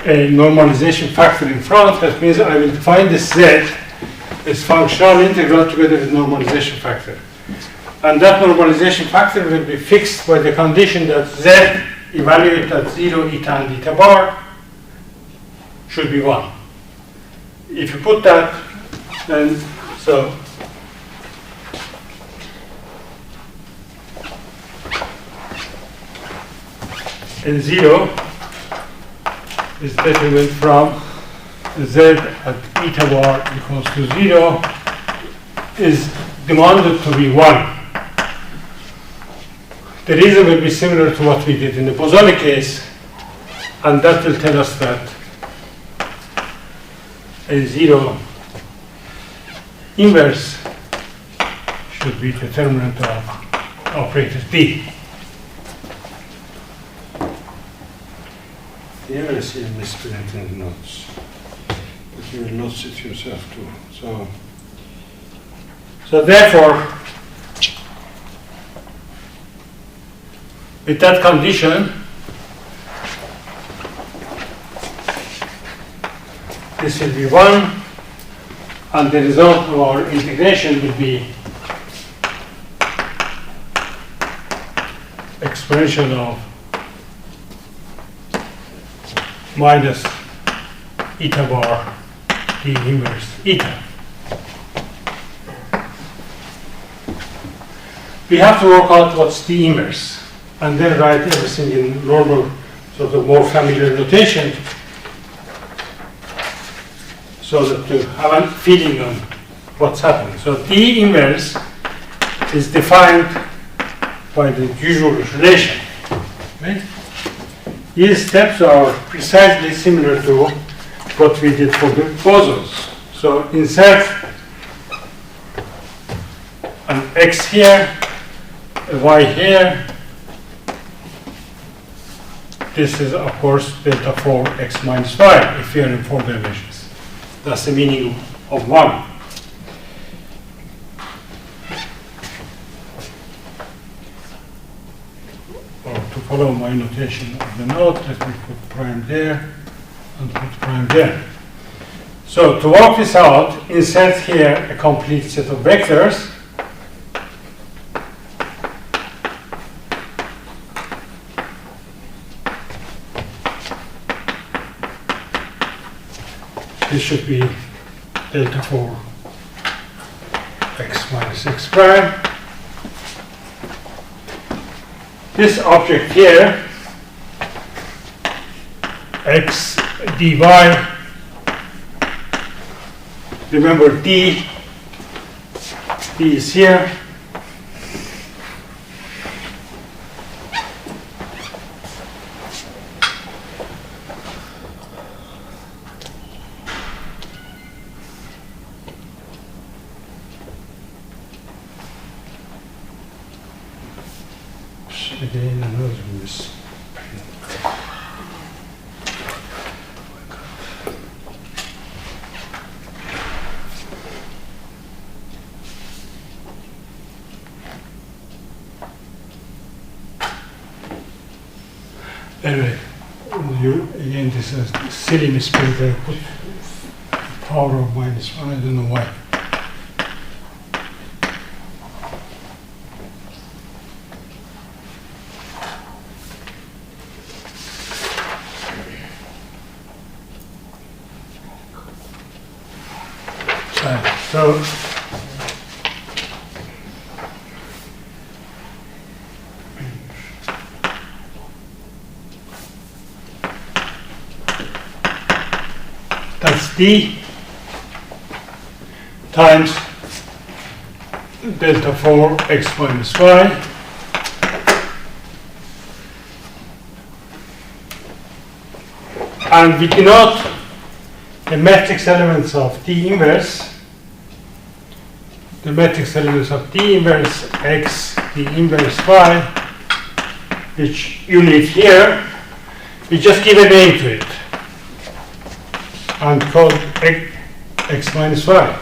a normalization factor in front. That means I will define this z as functional integral together with normalization factor. And that normalization factor will be fixed by the condition that z evaluated at 0, eta and eta bar should be 1. If you put that, then so and 0 is determined from z at eta bar equals to 0 is demanded to be 1. The reason will be similar to what we did in the Pozzoli case, and that will tell us that a 0 inverse should be determinant of operator D. You ever see a misprint in the notes? But you will notice it yourself too. So therefore, with that condition, this will be 1, and the result of our integration will be exponential of minus eta bar D inverse eta. We have to work out what's D inverse, and then write everything in normal, sort of more familiar notation, so that to have a feeling on what's happening. So D inverse is defined by the usual relation. Right? These steps are precisely similar to what we did for the bosons. So insert an x here, a y here. This is, of course, delta 4 x minus 5 if we are in 4 dimensions. That's the meaning of 1. follow my notation of the node. Let me put prime there and put prime there. So to work this out, insert here a complete set of vectors. This should be delta 4 x minus x prime. This object here, x dy, remember d is here. Again, another miss. Anyway, again, this is a silly misprint. I put power of minus 1, I don't know why. So that's d times delta 4 x minus y and we denote the matrix elements of D inverse. The matrix elements of D inverse x, D inverse y, which you need here, we just give a name to it and call it x minus y,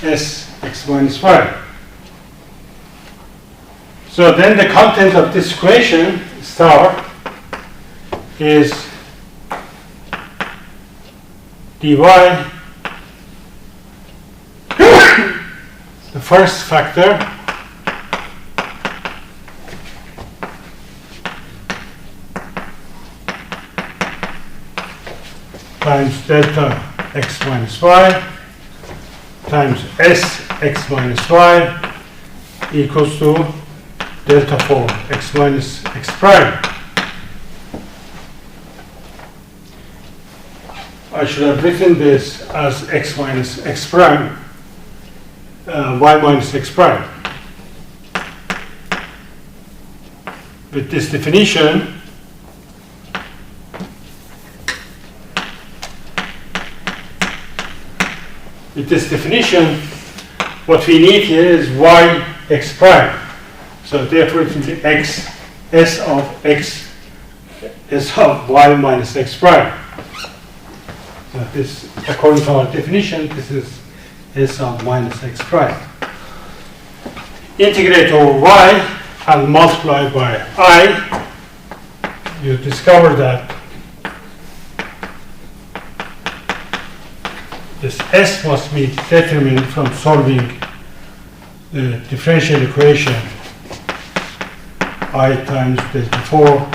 s x minus y. So then the content of this equation, star, is dy, the first factor, times delta x minus y times s x minus y equals to delta 4 x minus x prime. I should have written this as x minus x prime, y minus x prime. With this definition, what we need here is y x prime. So therefore it will be x s of x s of y minus x prime. So this, according to our definition, this is s of minus x prime. Integrate over y and multiply by I. You discover that this s must be determined from solving the differential equation I times delta 4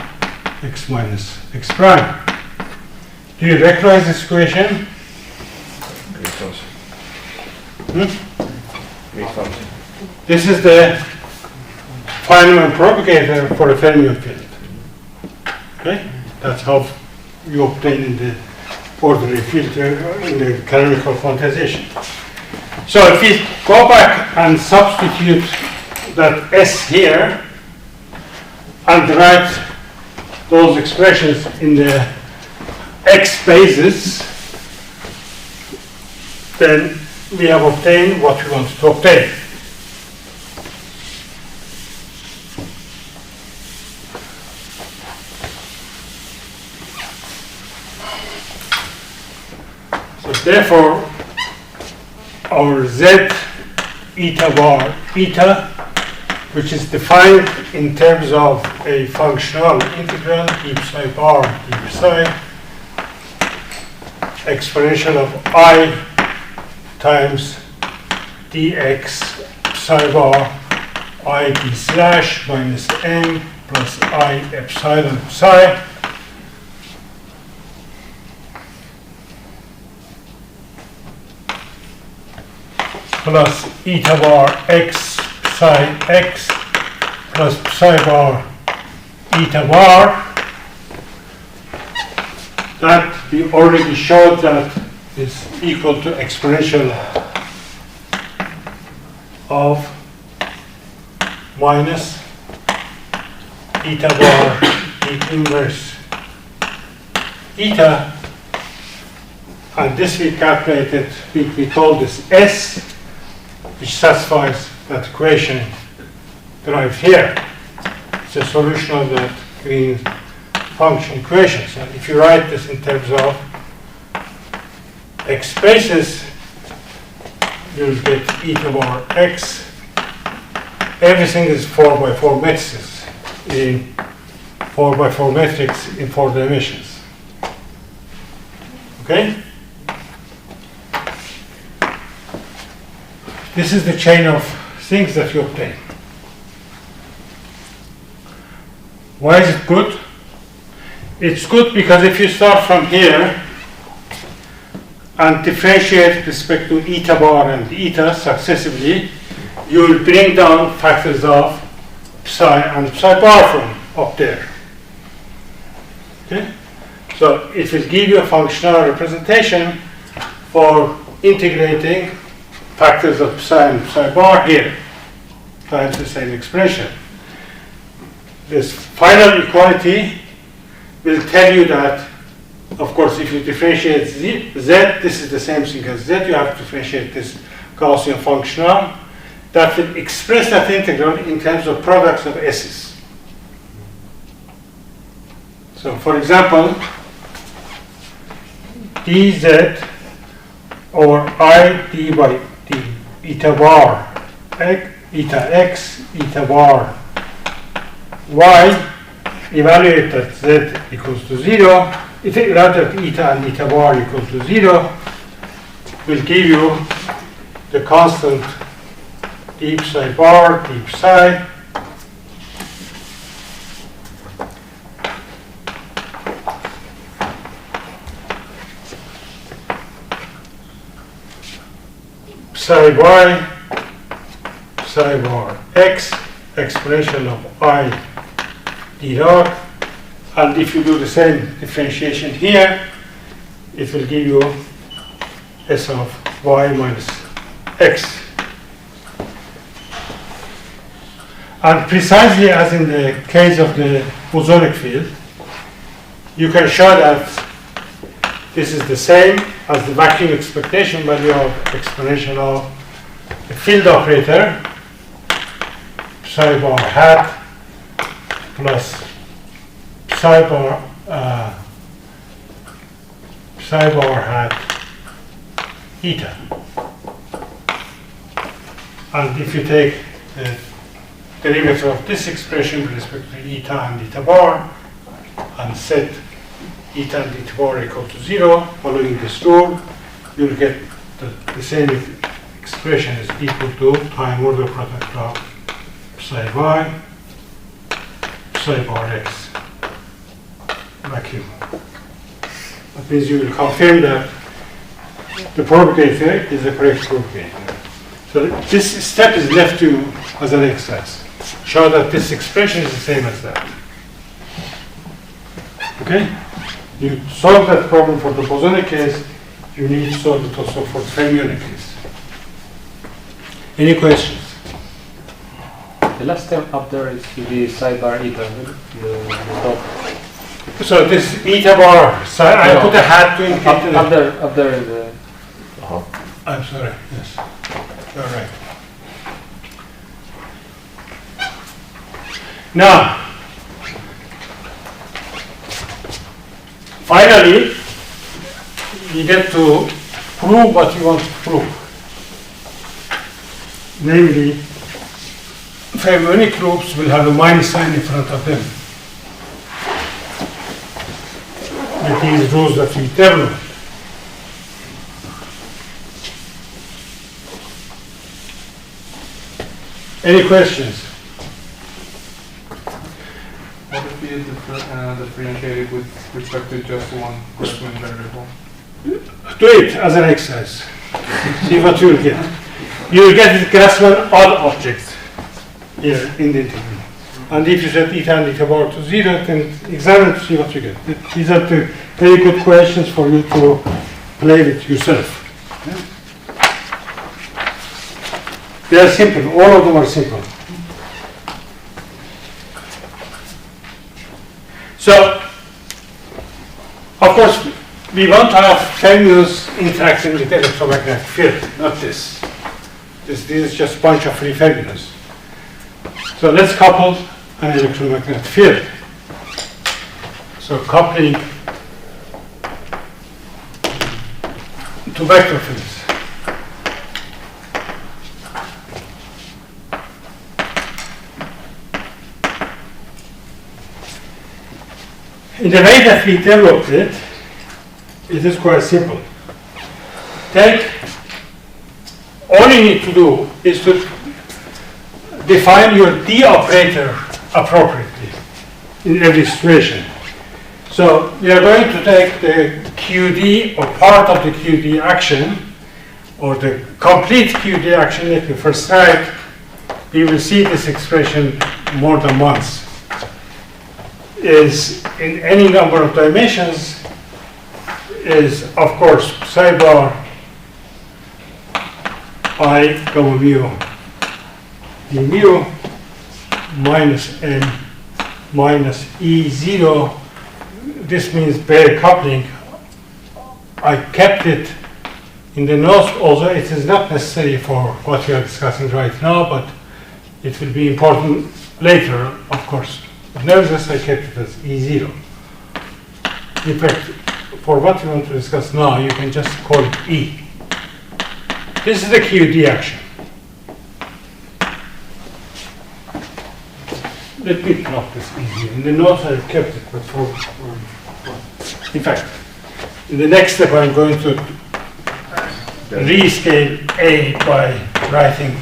x minus x prime. Do you recognize this equation? Great function. Great function. This is the Feynman propagator for a Fermionic field. Okay? That's how you obtain in the ordinary filter in the canonical quantization. So if we go back and substitute that S here and write those expressions in the X basis, then we have obtained what we wanted to obtain. So therefore, our Z eta bar eta which is defined in terms of a functional integral d psi bar d psi exponential of I times dx psi bar I d slash minus m plus I epsilon psi plus eta bar x psi x plus psi bar eta bar. That we already showed that is equal to exponential of minus eta bar e inverse eta, and this we calculated, we call this S, which satisfies that equation derived here. It's a solution of that green function equation. So if you write this in terms of x spaces, you'll get eta bar x. Everything is 4 by 4 matrices in 4 by 4 matrix in 4 dimensions. Okay? This is the chain of things that you obtain. Why is it good? It's good because if you start from here and differentiate with respect to eta bar and eta successively, you will bring down factors of psi and psi bar from up there. Okay? So it will give you a functional representation for integrating factors of psi and psi bar here times the same expression. This final equality will tell you that, of course, if you differentiate z, this is the same thing as z, you have to differentiate this Gaussian functional. That will express that integral in terms of products of s's. So, for example, dz over I d by d eta bar eta x eta bar y, evaluate that z equals to 0, evaluate that eta and eta bar equals to 0, will give you the constant d psi bar, d psi, psi y, psi bar x, exponential of I Dirac, and if you do the same differentiation here, it will give you S of y minus x. And precisely as in the case of the bosonic field, you can show that this is the same as the vacuum expectation value of exponential of the field operator psi bar hat plus psi bar hat eta. And if you take the derivative of this expression with respect to eta and eta bar and set eta and eta bar equal to 0 following this rule, you'll get the same expression is equal to time order product of psi y, psi bar x vacuum. That means you will confirm that the propagator is the correct propagator. So this step is left to you as an exercise. Show that this expression is the same as that. Okay? You solve that problem for the bosonic case, you need to solve it also for the fermionic case. Any questions? The last term up there is the psi bar eta, the top. So this eta bar, so I No. put a hat to indicate Up there in the... I'm sorry, yes. You're right. Now, finally, you get to prove what you want to prove. Namely, fermionic groups will have a minus sign in front of them. With these rules that we developed. Any questions? What if we differentiate it with respect to just one corresponding variable? Do it as an exercise. See what you will get. You will get the Grassmann odd object here in the integral. And if you set eta and eta bar to 0, then examine to see what you get. These are the very good questions for you to play with yourself. Yeah? They are simple. All of them are simple. So, of course, we want to have fermions interacting with electromagnetic field, not this. This is just a bunch of free fermions. So let's couple an electromagnetic field. So coupling to vector fields. In the way that we developed it, it is quite simple. All you need to do is to define your D operator appropriately in every situation. So we are going to take the QD or part of the QD action or the complete QD action. Let me first write. We will see this expression more than once. Is in any number of dimensions is of course psi bar I gamma mu d mu minus n minus E0. This means bare coupling. I kept it in the notes, although it is not necessary for what we are discussing right now, but it will be important later, of course. But nevertheless, I kept it as E0. In fact, for what we want to discuss now, you can just call it E. This is the QD action. Let me plot this easier. In the notes, I kept it, but in fact, in the next step, I'm going to rescale A by writing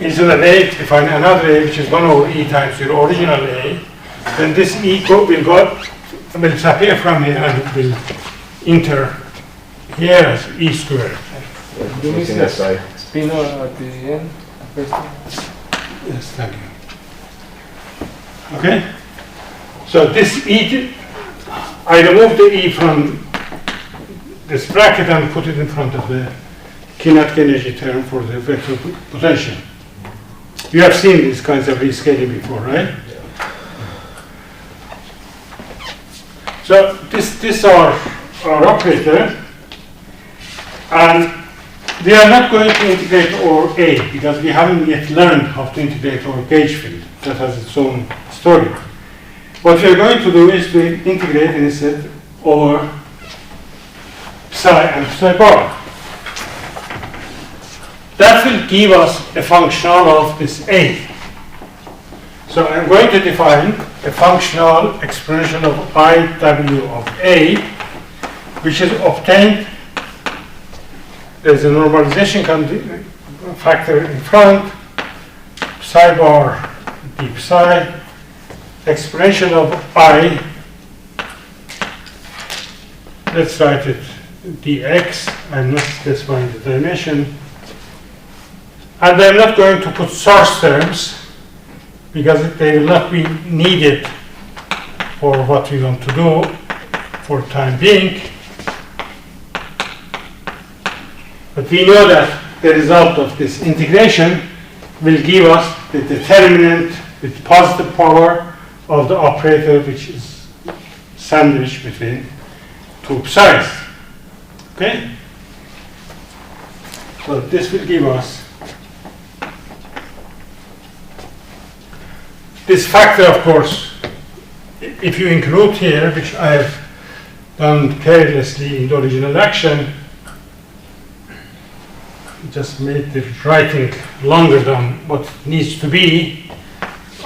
instead of A, define another A, which is 1 over E times your original A. Then this E will disappear from here and will enter here as E squared. Do you miss the spinor at the end? Yes, thank you. Okay? So this E, I remove the E from this bracket and put it in front of the kinetic energy term for the vector potential. You have seen these kinds of rescaling before, right? So this is our operator, and we are not going to integrate our A because we haven't yet learned how to integrate our gauge field. That has its own story. What we are going to do is to integrate instead over psi and psi bar. That will give us a functional of this A. So I'm going to define a functional exponential of IW of A, which is obtained. There's a normalization factor in front, psi bar d psi, exponential of I, let's write it dx, I'm not specifying the dimension. And I'm not going to put source terms because they will not be needed for what we want to do for time being. But we know that the result of this integration will give us the determinant with positive power of the operator, which is sandwiched between two psi's. Okay? So this will give us this factor, of course, if you include here, which I have done carelessly in the original action, just made the writing longer than what needs to be.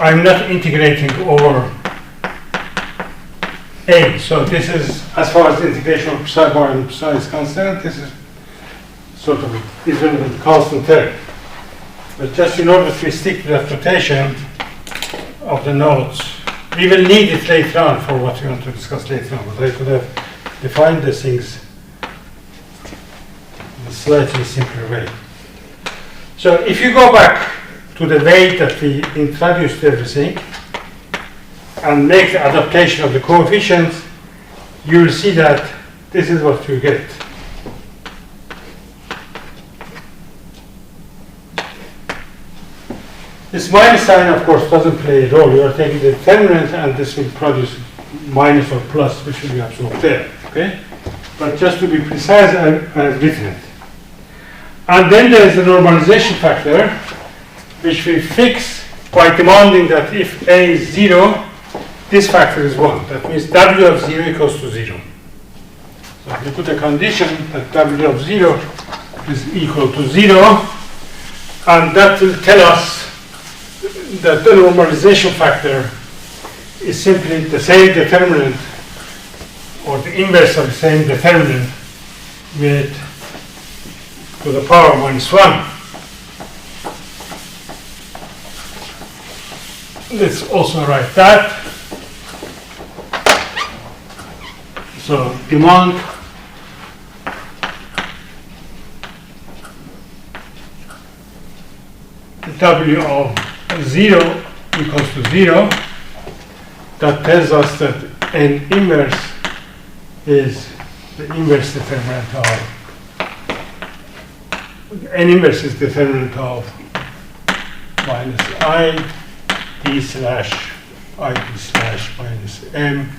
I'm not integrating over A. So this is, as far as the integration of psi bar and psi is concerned, this is sort of irrelevant constant term. But just in order to stick to that rotation of the nodes, we will need it later on for what we want to discuss later on. But I could have defined the things in a slightly simpler way. So if you go back to the way that we introduced everything and make the adaptation of the coefficients, you will see that this is what you get. This minus sign, of course, doesn't play a role. You are taking the determinant and this will produce minus or plus, which will be absorbed there. Okay? But just to be precise, I've written it. And then there is the normalization factor, which we fix by demanding that if A is 0, this factor is 1. That means W of 0 equals to 0. So if you put a condition that W of 0 is equal to 0, and that will tell us that the normalization factor is simply the same determinant, or the inverse of the same determinant, with to the power minus 1. Let's also write that. So demand W of 0 equals to 0. That tells us that n inverse is the inverse determinant of n inverse is determinant of minus I d slash I d slash minus m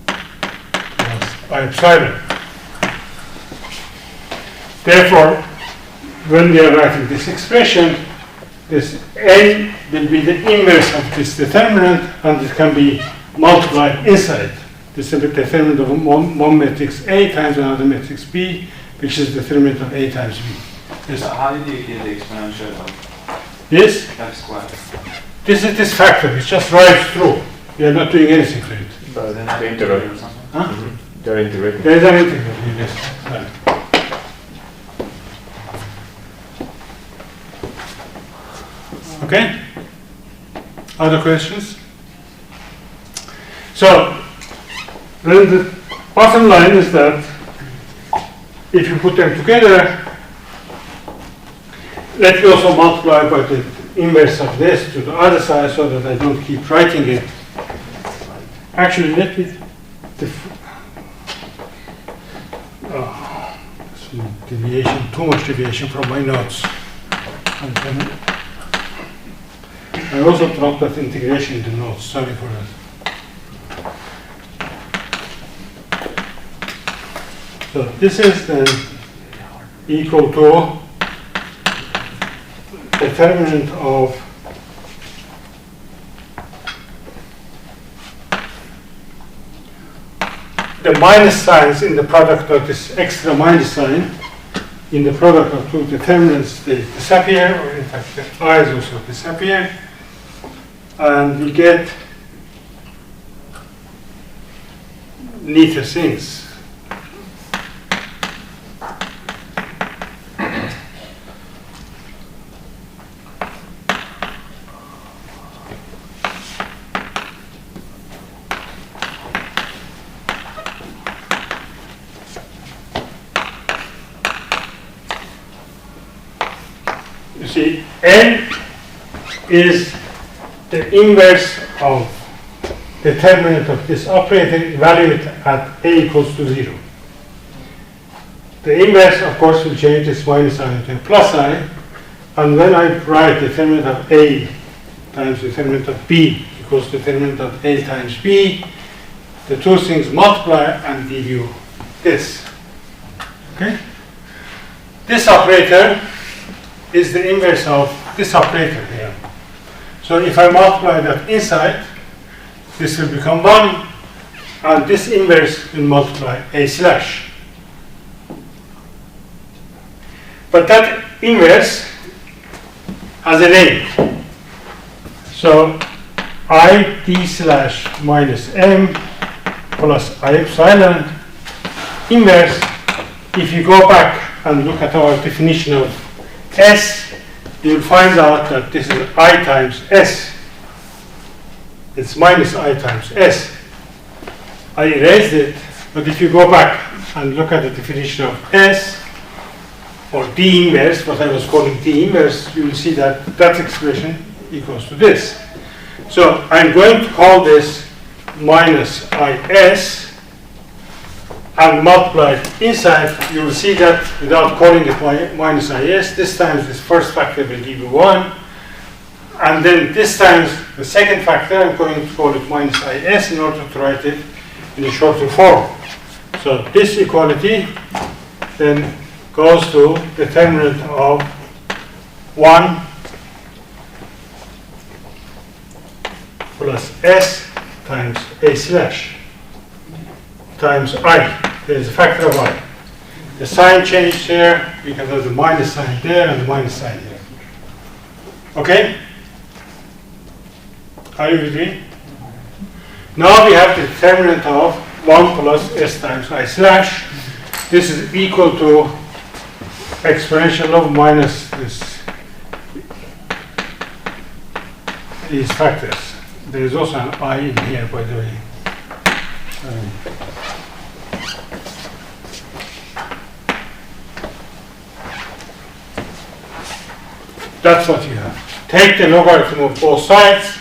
plus I epsilon. Therefore, when we are writing this expression, this n will be the inverse of this determinant, and it can be multiplied inside. This is the determinant of one matrix A times another matrix B, which is the determinant of A times B. Yes. So how did you get the exponential of This? F squared? This is this factor. It just rides through. We are not doing anything to it. But Then the I integral. or something? Huh? They're integrating. There is an integral in this. Right. Okay? Other questions? So, then the bottom line is that if you put them together, let me also multiply by the inverse of this to the other side so that I don't keep writing it. Actually, let me some deviation, too much deviation from my notes. And then I also dropped that integration in the notes. Sorry for that. So this is then equal to determinant of the minus signs in the product of this extra minus sign in the product of two determinants, they disappear, or in fact the i's also disappear, and we get neater things. You see, n is the inverse of determinant of this operator evaluated at a equals to 0. The inverse, of course, will change this minus I into a plus I, and when I write determinant of a times determinant of b equals determinant of a times b, the two things multiply and give you this. Okay? This operator is the inverse of this operator here. So if I multiply that inside, this will become 1, and this inverse will multiply a slash. But that inverse has a name. So I d slash minus m plus I epsilon inverse. If you go back and look at our definition of S, you'll find out that this is I times S. It's minus I times S. I erased it, but if you go back and look at the definition of S, or D inverse, what I was calling D inverse, you will see that that expression equals to this. So I'm going to call this minus IS, and multiply it inside. You will see that without calling it minus IS, this time this first factor will give you 1. And then this time the second factor, I'm going to call it minus IS in order to write it in a shorter form. So this equality then goes to determinant of 1 plus S times A slash times I. There's a factor of I. The sign changed here because of the minus sign there and the minus sign here. Okay? Are you with me? Now we have the determinant of 1 plus S times I slash. This is equal to exponential of minus these factors. There is also an I in here, by the way. That's what you have. Take the logarithm of both sides.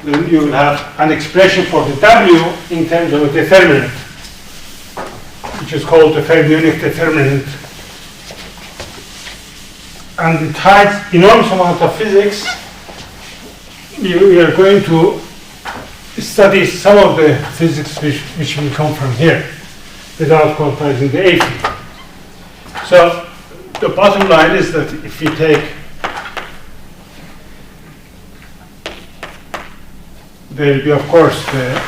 Then you will have an expression for the W in terms of a determinant, which is called the Fermionic determinant. And it hides enormous amount of physics. We are going to study some of the physics which will come from here without quantizing the A field. So the bottom line is that if we take there will be, of course, the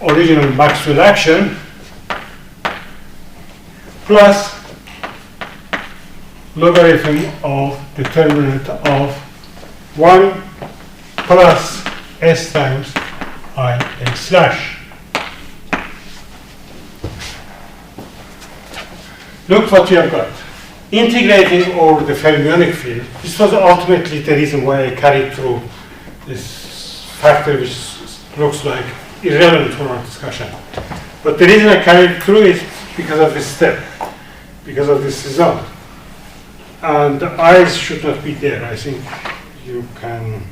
original Maxwell action plus logarithm of determinant of 1 plus S times I X slash. Look what we have got. Integrating over the fermionic field. This was ultimately the reason why I carried through this factor which looks like irrelevant for our discussion. But the reason I carried through is because of this step, because of this result. And the I's should not be there. I think you can,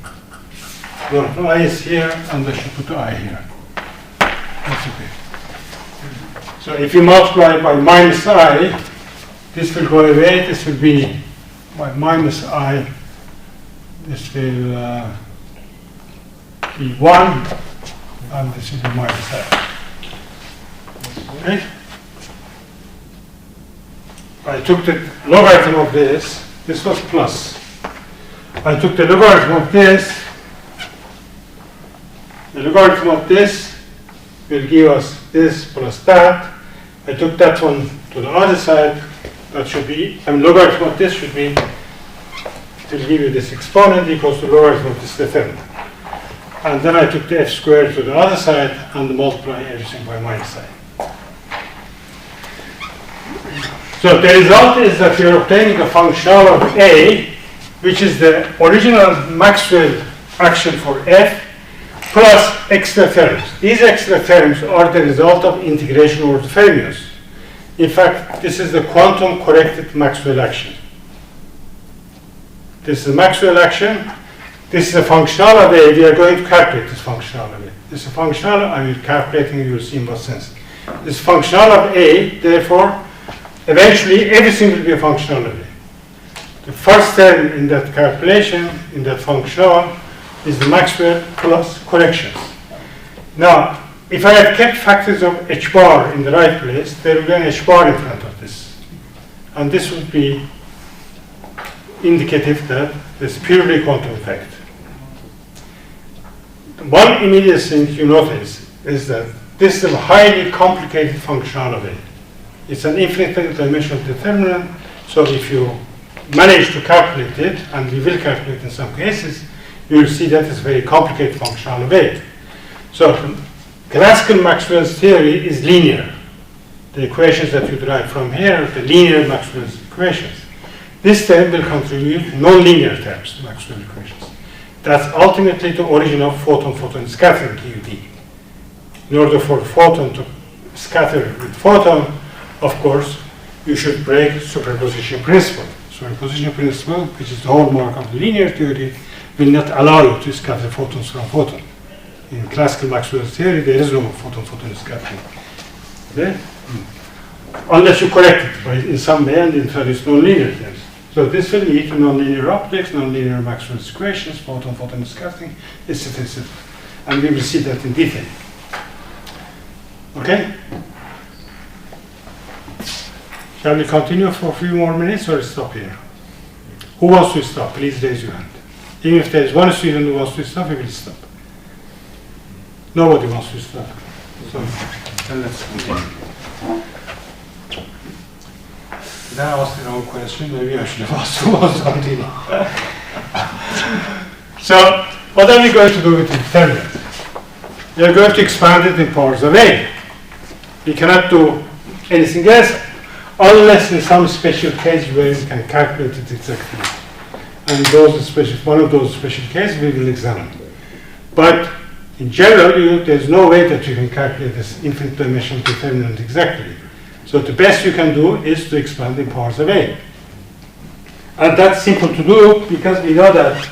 no, the I is here, and I should put the I here. That's okay. So if you multiply by minus I, this will go away. This will be by minus I. This will be 1, and this will be minus I. Okay? I took the logarithm of this. This was plus. I took the logarithm of this. The logarithm of this will give us this plus that. I took that one to the other side. That should be, logarithm of this should be, it will give you this exponent equals to logarithm of this determinant. And then I took the f squared to the other side and multiply everything by minus I. So the result is that we are obtaining a functional of A, which is the original Maxwell action for F, plus extra terms. These extra terms are the result of integration over the fermions. In fact, this is the quantum corrected Maxwell action. This is the Maxwell action. This is a functional of A. We are going to calculate this functional of A. This is a functional, I will calculating, you will see in what sense. This functional of A, therefore, eventually everything will be a functional of A. The first term in that calculation, in that functional, is the Maxwell plus corrections. Now, if I had kept factors of h bar in the right place, there would be an h bar in front of this. And this would be indicative that this purely quantum effect. One immediate thing you notice is that this is a highly complicated functional of A. It's an infinite dimensional determinant. So if you manage to calculate it, and we will calculate in some cases, you will see that it's a very complicated function on a wave. So classical Maxwell's theory is linear. The equations that you derive from here are the linear Maxwell's equations. This term will contribute non-linear terms to Maxwell's equations. That's ultimately the origin of photon-photon scattering QED. In order for the photon to scatter with photon, of course, you should break superposition principle. Superposition principle, which is the hallmark of the linear theory, will not allow you to scatter photons from photon. In classical Maxwell's theory, there is no photon-photon scattering. Okay? Unless you correct it in some way and introduce non-linear terms. So this will lead to nonlinear optics, nonlinear Maxwell's equations, photon-photon scattering, etc., etc. And we will see that in detail. Okay? Shall we continue for a few more minutes or stop here? Who wants to stop? Please raise your hand. Even if there is one student who wants to stop, we will stop. Nobody wants to stop. So then let's continue. Did I ask the wrong question? Maybe I should have asked who wants to continue. So what are we going to do with the determinant? We are going to expand it in powers array. We cannot do anything else unless in some special case where we can calculate it exactly. And one of those special cases we will examine. But in general, there's no way that you can calculate this infinite dimensional determinant exactly. So the best you can do is to expand in powers array. And that's simple to do because we know that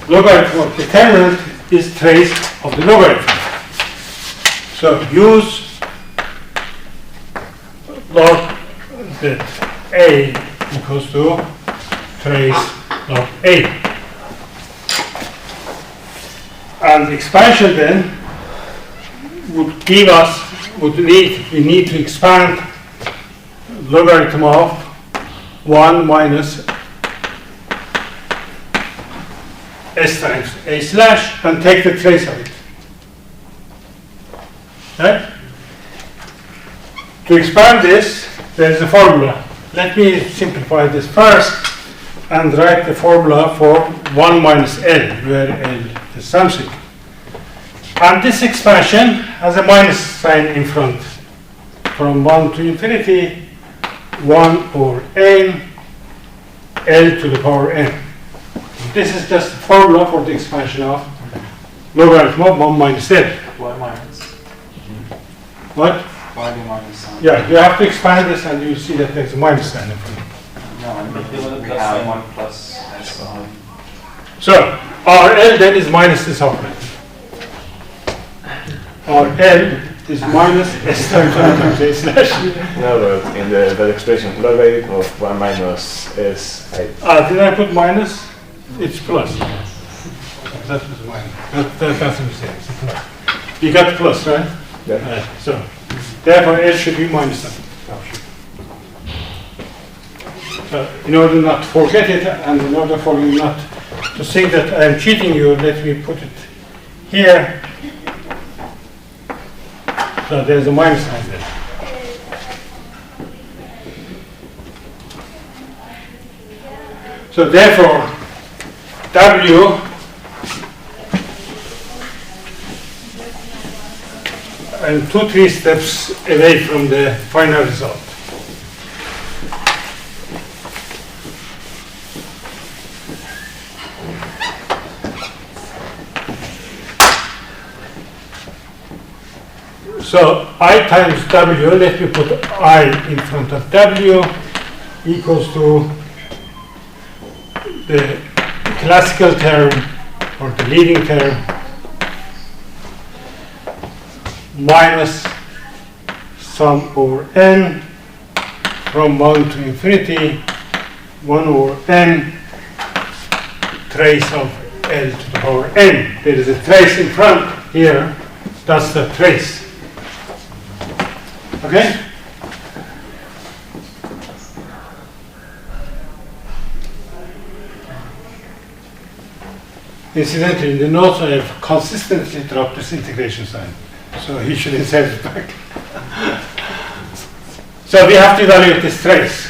logarithm of determinant is trace of the logarithm. So use log that A equals to trace log A. And expansion then would give us, we need to expand logarithm of 1 minus s times a slash and take the trace of it. Right? To expand this, there is a formula. Let me simplify this first and write the formula for 1 minus L, where L is something. And this expansion has a minus sign in front. From 1 to infinity, 1 over n, L to the power n. This is just the formula for the expansion of logarithm of 1 minus L. Why minus? What? Why the minus sign? Yeah, you have to expand this and you see that there's a minus sign in front. No, I mean, we have 1 plus s on. So, our L then is minus this operator. Our L is minus s times a slash. No, but in that expression, logarithm of 1 minus s. Did I put minus? It's plus. That was minus. That's a mistake. It's a plus. You got plus, right? Yeah. So, therefore, L should be minus that. In order not to forget it, and in order for you not to think that I am cheating you, let me put it here. So there's a minus sign there. So therefore, W and 2-3 steps away from the final result. So I times W, let me put I in front of W, equals to the classical term or the leading term minus sum over n from 1 to infinity, 1 over n trace of L to the power n. There is a trace in front here, that's the trace. Okay? Incidentally, in the notes I have consistently dropped this integration sign, so he should insert it back. So we have to evaluate this trace.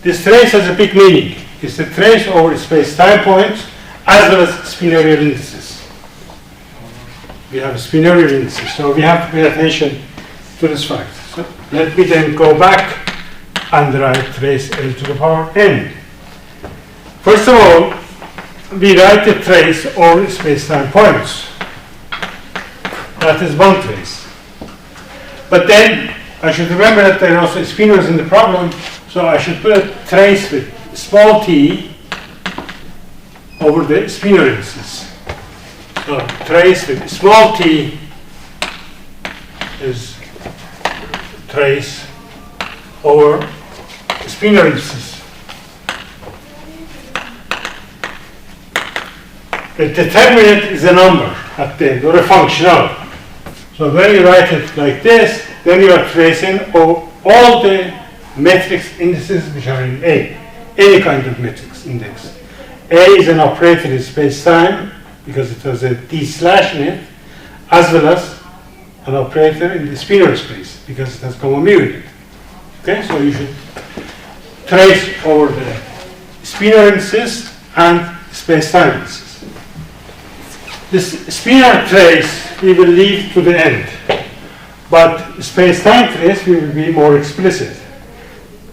This trace has a big meaning. It's a trace over space-time points as well as spinorial indices. We have spinorial indices, so we have to pay attention to this fact. So let me then go back and write trace L to the power n. First of all, we write the trace over space-time points. That is one trace. But then I should remember that there are also spinors in the problem, so I should put a trace with small t over the spinor indices. So trace with small t is trace over spinor indices. The determinant is a number at the end, or a function of. So when you write it like this, then you are tracing all the matrix indices which are in A, any kind of matrix index. A is an operator in space-time because it has a d slash in it, as well as an operator in the spinor space because it has comma mu in it. Okay, so you should trace over the spinor indices and space-time indices. This spinor trace we will leave to the end, but space-time trace we will be more explicit.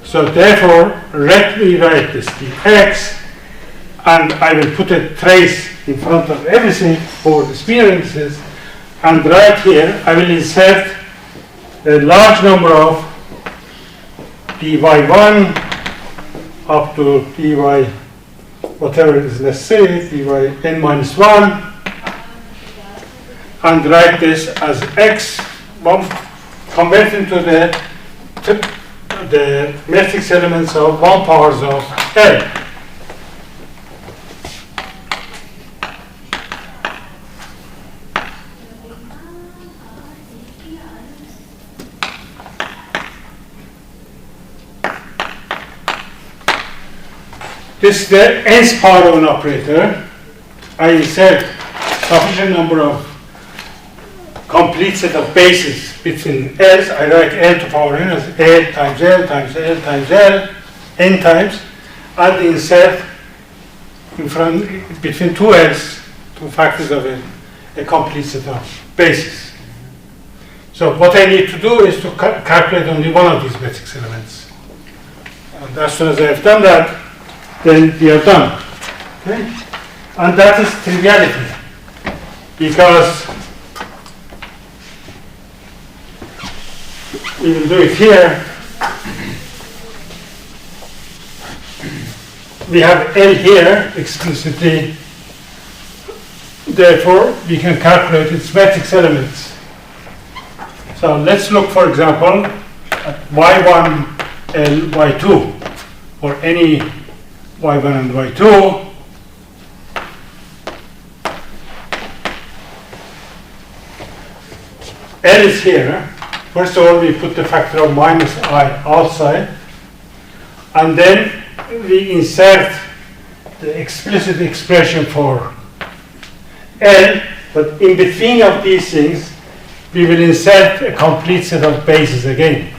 So therefore, let me write this dx, and I will put a trace in front of everything for the spinor indices, and right here I will insert a large number of dy1 up to dy whatever is necessary, dy n minus 1, and write this as x, convert into the matrix elements of 1 powers of L. This is the nth power of an operator. I insert sufficient number of complete set of bases between L's. I write L to power n as L times L times L times L, n times, and insert in front between two L's, two factors of a complete set of bases. So what I need to do is to calculate only one of these matrix elements. And as soon as I have done that, then we are done. Okay? And that is triviality, because we will do it here. We have L here explicitly, therefore we can calculate its matrix elements. So let's look, for example, at y1, L, y2, or any y1 and y2. L is here. First of all, we put the factor of minus I outside, and then we insert the explicit expression for L, but in between of these things, we will insert a complete set of bases again.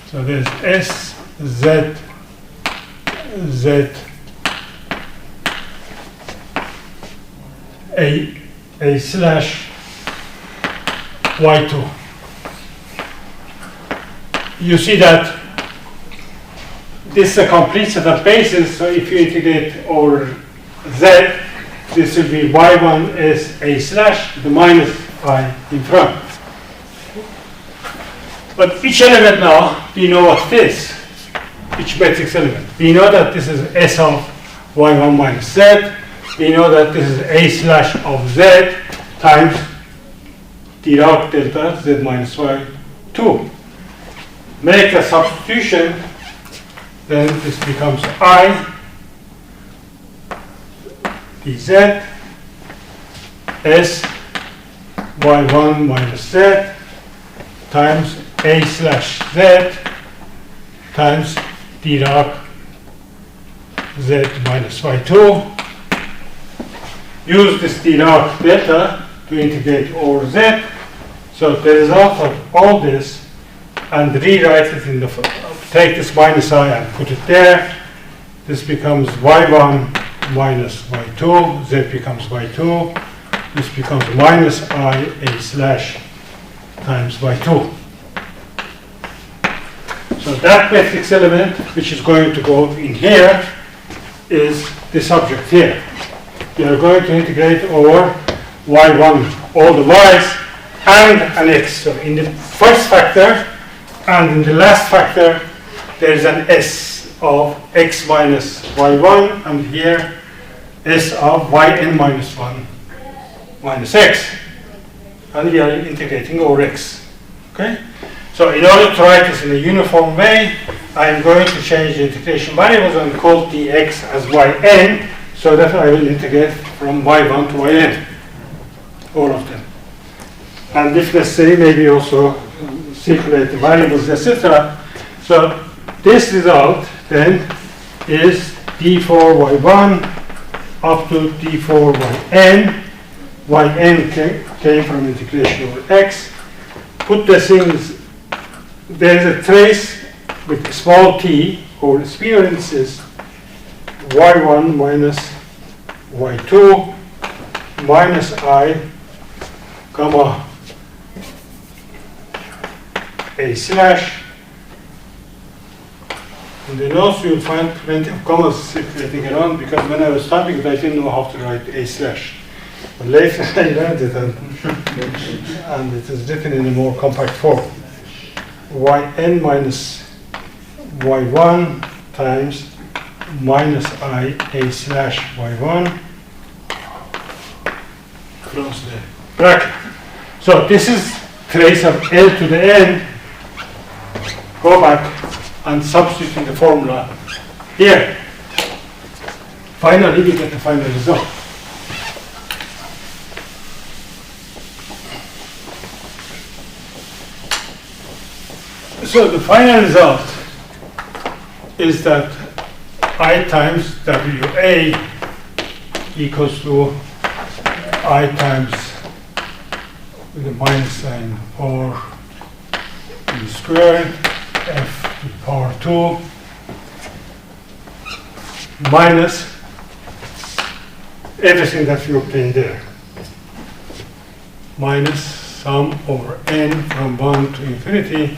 So there's S, Z, Z, A slash Y2. You see that this is a complete set of bases, so if you integrate over Z, this will be Y1 is A slash, the minus I in front. But each element now, we know what it is. Each matrix element. We know that this is S of Y1 minus Z. We know that this is A slash of Z times Dirac delta Z minus Y2. Make a substitution, then this becomes I dz S Y1 minus Z times A slash Z times Dirac Z minus Y2. Use this Dirac delta to integrate over Z. So the result of all this, and rewrite it in the, take this minus I and put it there. This becomes y1 minus y2, z becomes y2. This becomes minus I a slash times y2. So that matrix element, which is going to go in here, is this object here. We are going to integrate over y1, all the y's, and an x. So in the first factor and in the last factor, there is an s of x minus y1, and here s of yn minus 1 minus x. And we are integrating over x. Okay? So in order to write this in a uniform way, I am going to change the integration variables and call dx as yn, so that I will integrate from y1 to yn, all of them. And if necessary, maybe also circulate the variables, etc. So this result then is d4y1 up to d4yn. Yn came from integration over x. Put the things, there is a trace with small t over the sphere, and it says y1 minus y2 minus I comma a slash. In the notes you will find plenty of commas circulating around, because when I was typing it I didn't know how to write a slash. But later I learned it, and it is written in a more compact form. Yn minus y1 times minus I a slash y1, close the bracket. So this is trace of L to the n. Go back and substitute in the formula here. Finally, we get the final result. So the final result is that I times WA equals to I times, with a minus sign, or e squared f to the power 2 minus everything that we obtained there, minus sum over n from 1 to infinity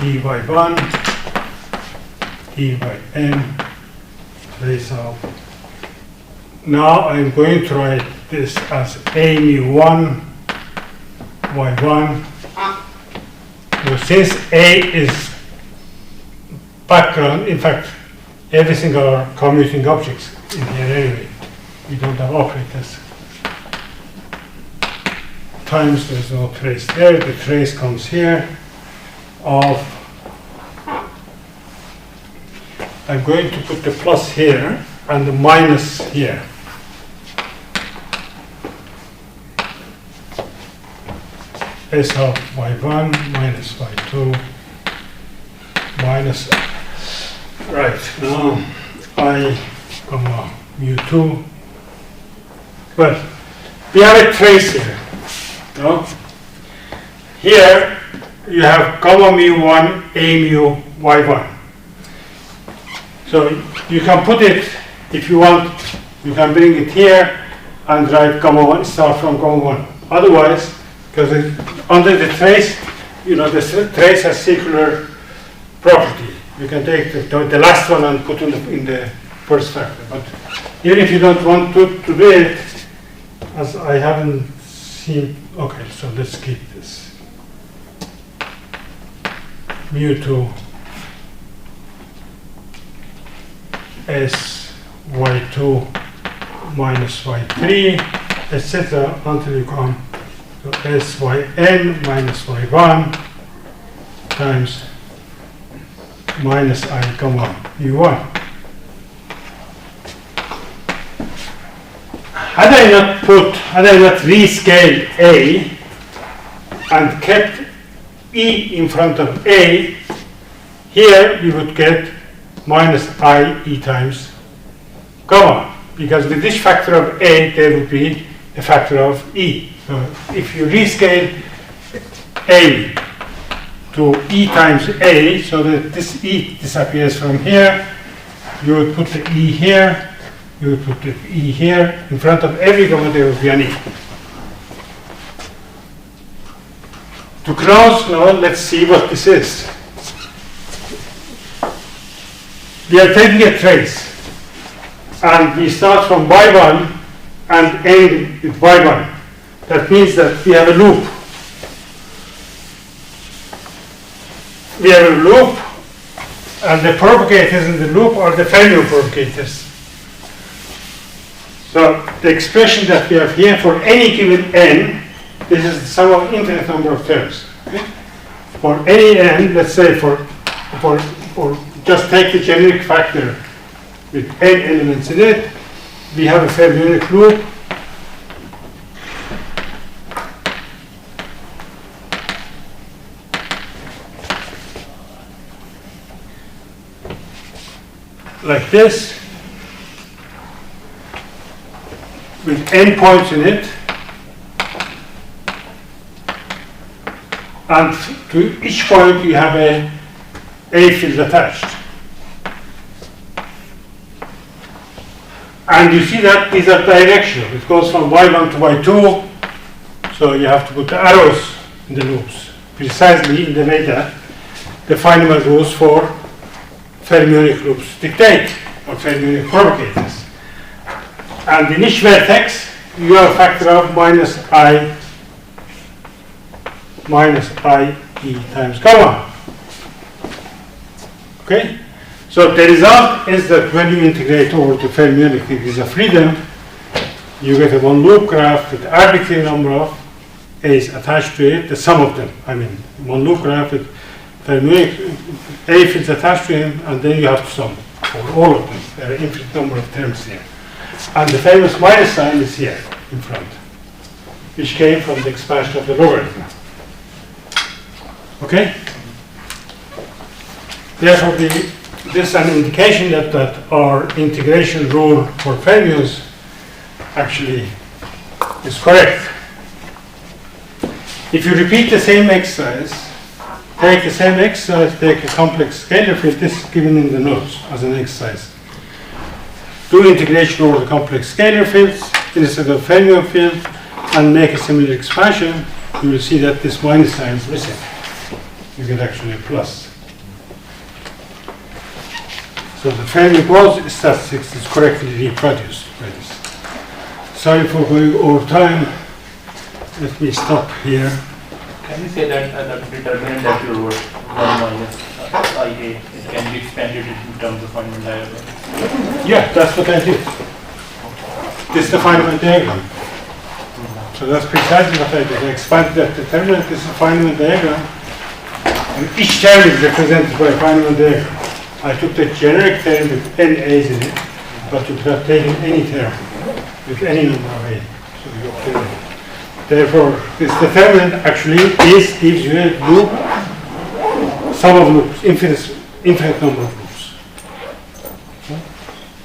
d by 1 d by n trace of. Now I'm going to write this as a mu1 y1. Now, since a is background, in fact everything are commuting objects in here anyway, we don't have operators, times there's no trace there, the trace comes here of, I'm going to put the plus here and the minus here. S of y1 minus y2 minus, right, now I comma mu2. Well, we have a trace here. No? Here you have comma mu1 a mu y1. So you can put it, if you want, you can bring it here and write comma 1, start from comma 1. Otherwise, because under the trace, you know, the trace has circular property. You can take the last one and put in the first factor. But even if you don't want to do it, as I haven't seen, okay, so let's keep this. Mu2 s y2 minus y3, etc. until you come to syn minus y1 times minus I comma u1. Had I not rescaled A and kept E in front of A, here we would get minus I E times comma, because with this factor of A there would be a factor of E. So if you rescale A to E times A, so that this E disappears from here. You would put the E here, you would put the E here. In front of every comma there would be an E. To close now, let's see what this is. We are taking a trace, and we start from y1 and end with y1. That means that we have a loop. We have a loop, and the propagators in the loop are the Fermionic propagators. So the expression that we have here for any given n, this is the sum of infinite number of terms. Okay? For any n, let's say for just take the generic factor with n elements in it, we have a Fermionic loop. Like this, with n points in it, and to each point you have a field attached. And you see that these are directional. It goes from y1 to y2, so you have to put the arrows in the loops, precisely in the way that the Feynman rules for Fermionic loops dictate, or Fermionic propagators. And in each vertex, you have a factor of minus I e times gamma. Okay? So the result is that when you integrate over to Fermionic degrees of freedom, you get a one loop graph with arbitrary number of A's attached to it, the sum of them. I mean, one loop graph with Fermionic A fields attached to him, and then you have to sum for all of them. There are infinite number of terms here. And the famous minus sign is here in front, which came from the expansion of the logarithm. Okay? Therefore, this is an indication that our integration rule for fermions actually is correct. If you repeat the same exercise, take a complex scalar field, this is given in the notes as an exercise. Do integration over the complex scalar fields instead of Fermionic field and make a similar expansion, you will see that this minus sign is missing. You get actually a plus. So the Fermionic statistics is correctly reproduced by this. Sorry for going over time. Let me stop here. Can you say that the determinant that you wrote, 1 minus IA, it can be expanded in terms of Feynman diagram? Yeah, that's what I did. This is the Feynman diagram. So that's precisely what I did. I expanded that determinant. This is a Feynman diagram. And each term is represented by a Feynman diagram. I took the generic term with n a's in it, but you could have taken any term with any number of a. So you obtain it. Therefore, this determinant actually gives you a loop, sum of loops, infinite number of loops.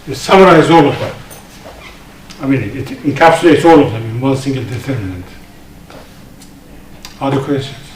It summarizes all of them. I mean, it encapsulates all of them in one single determinant. Other questions?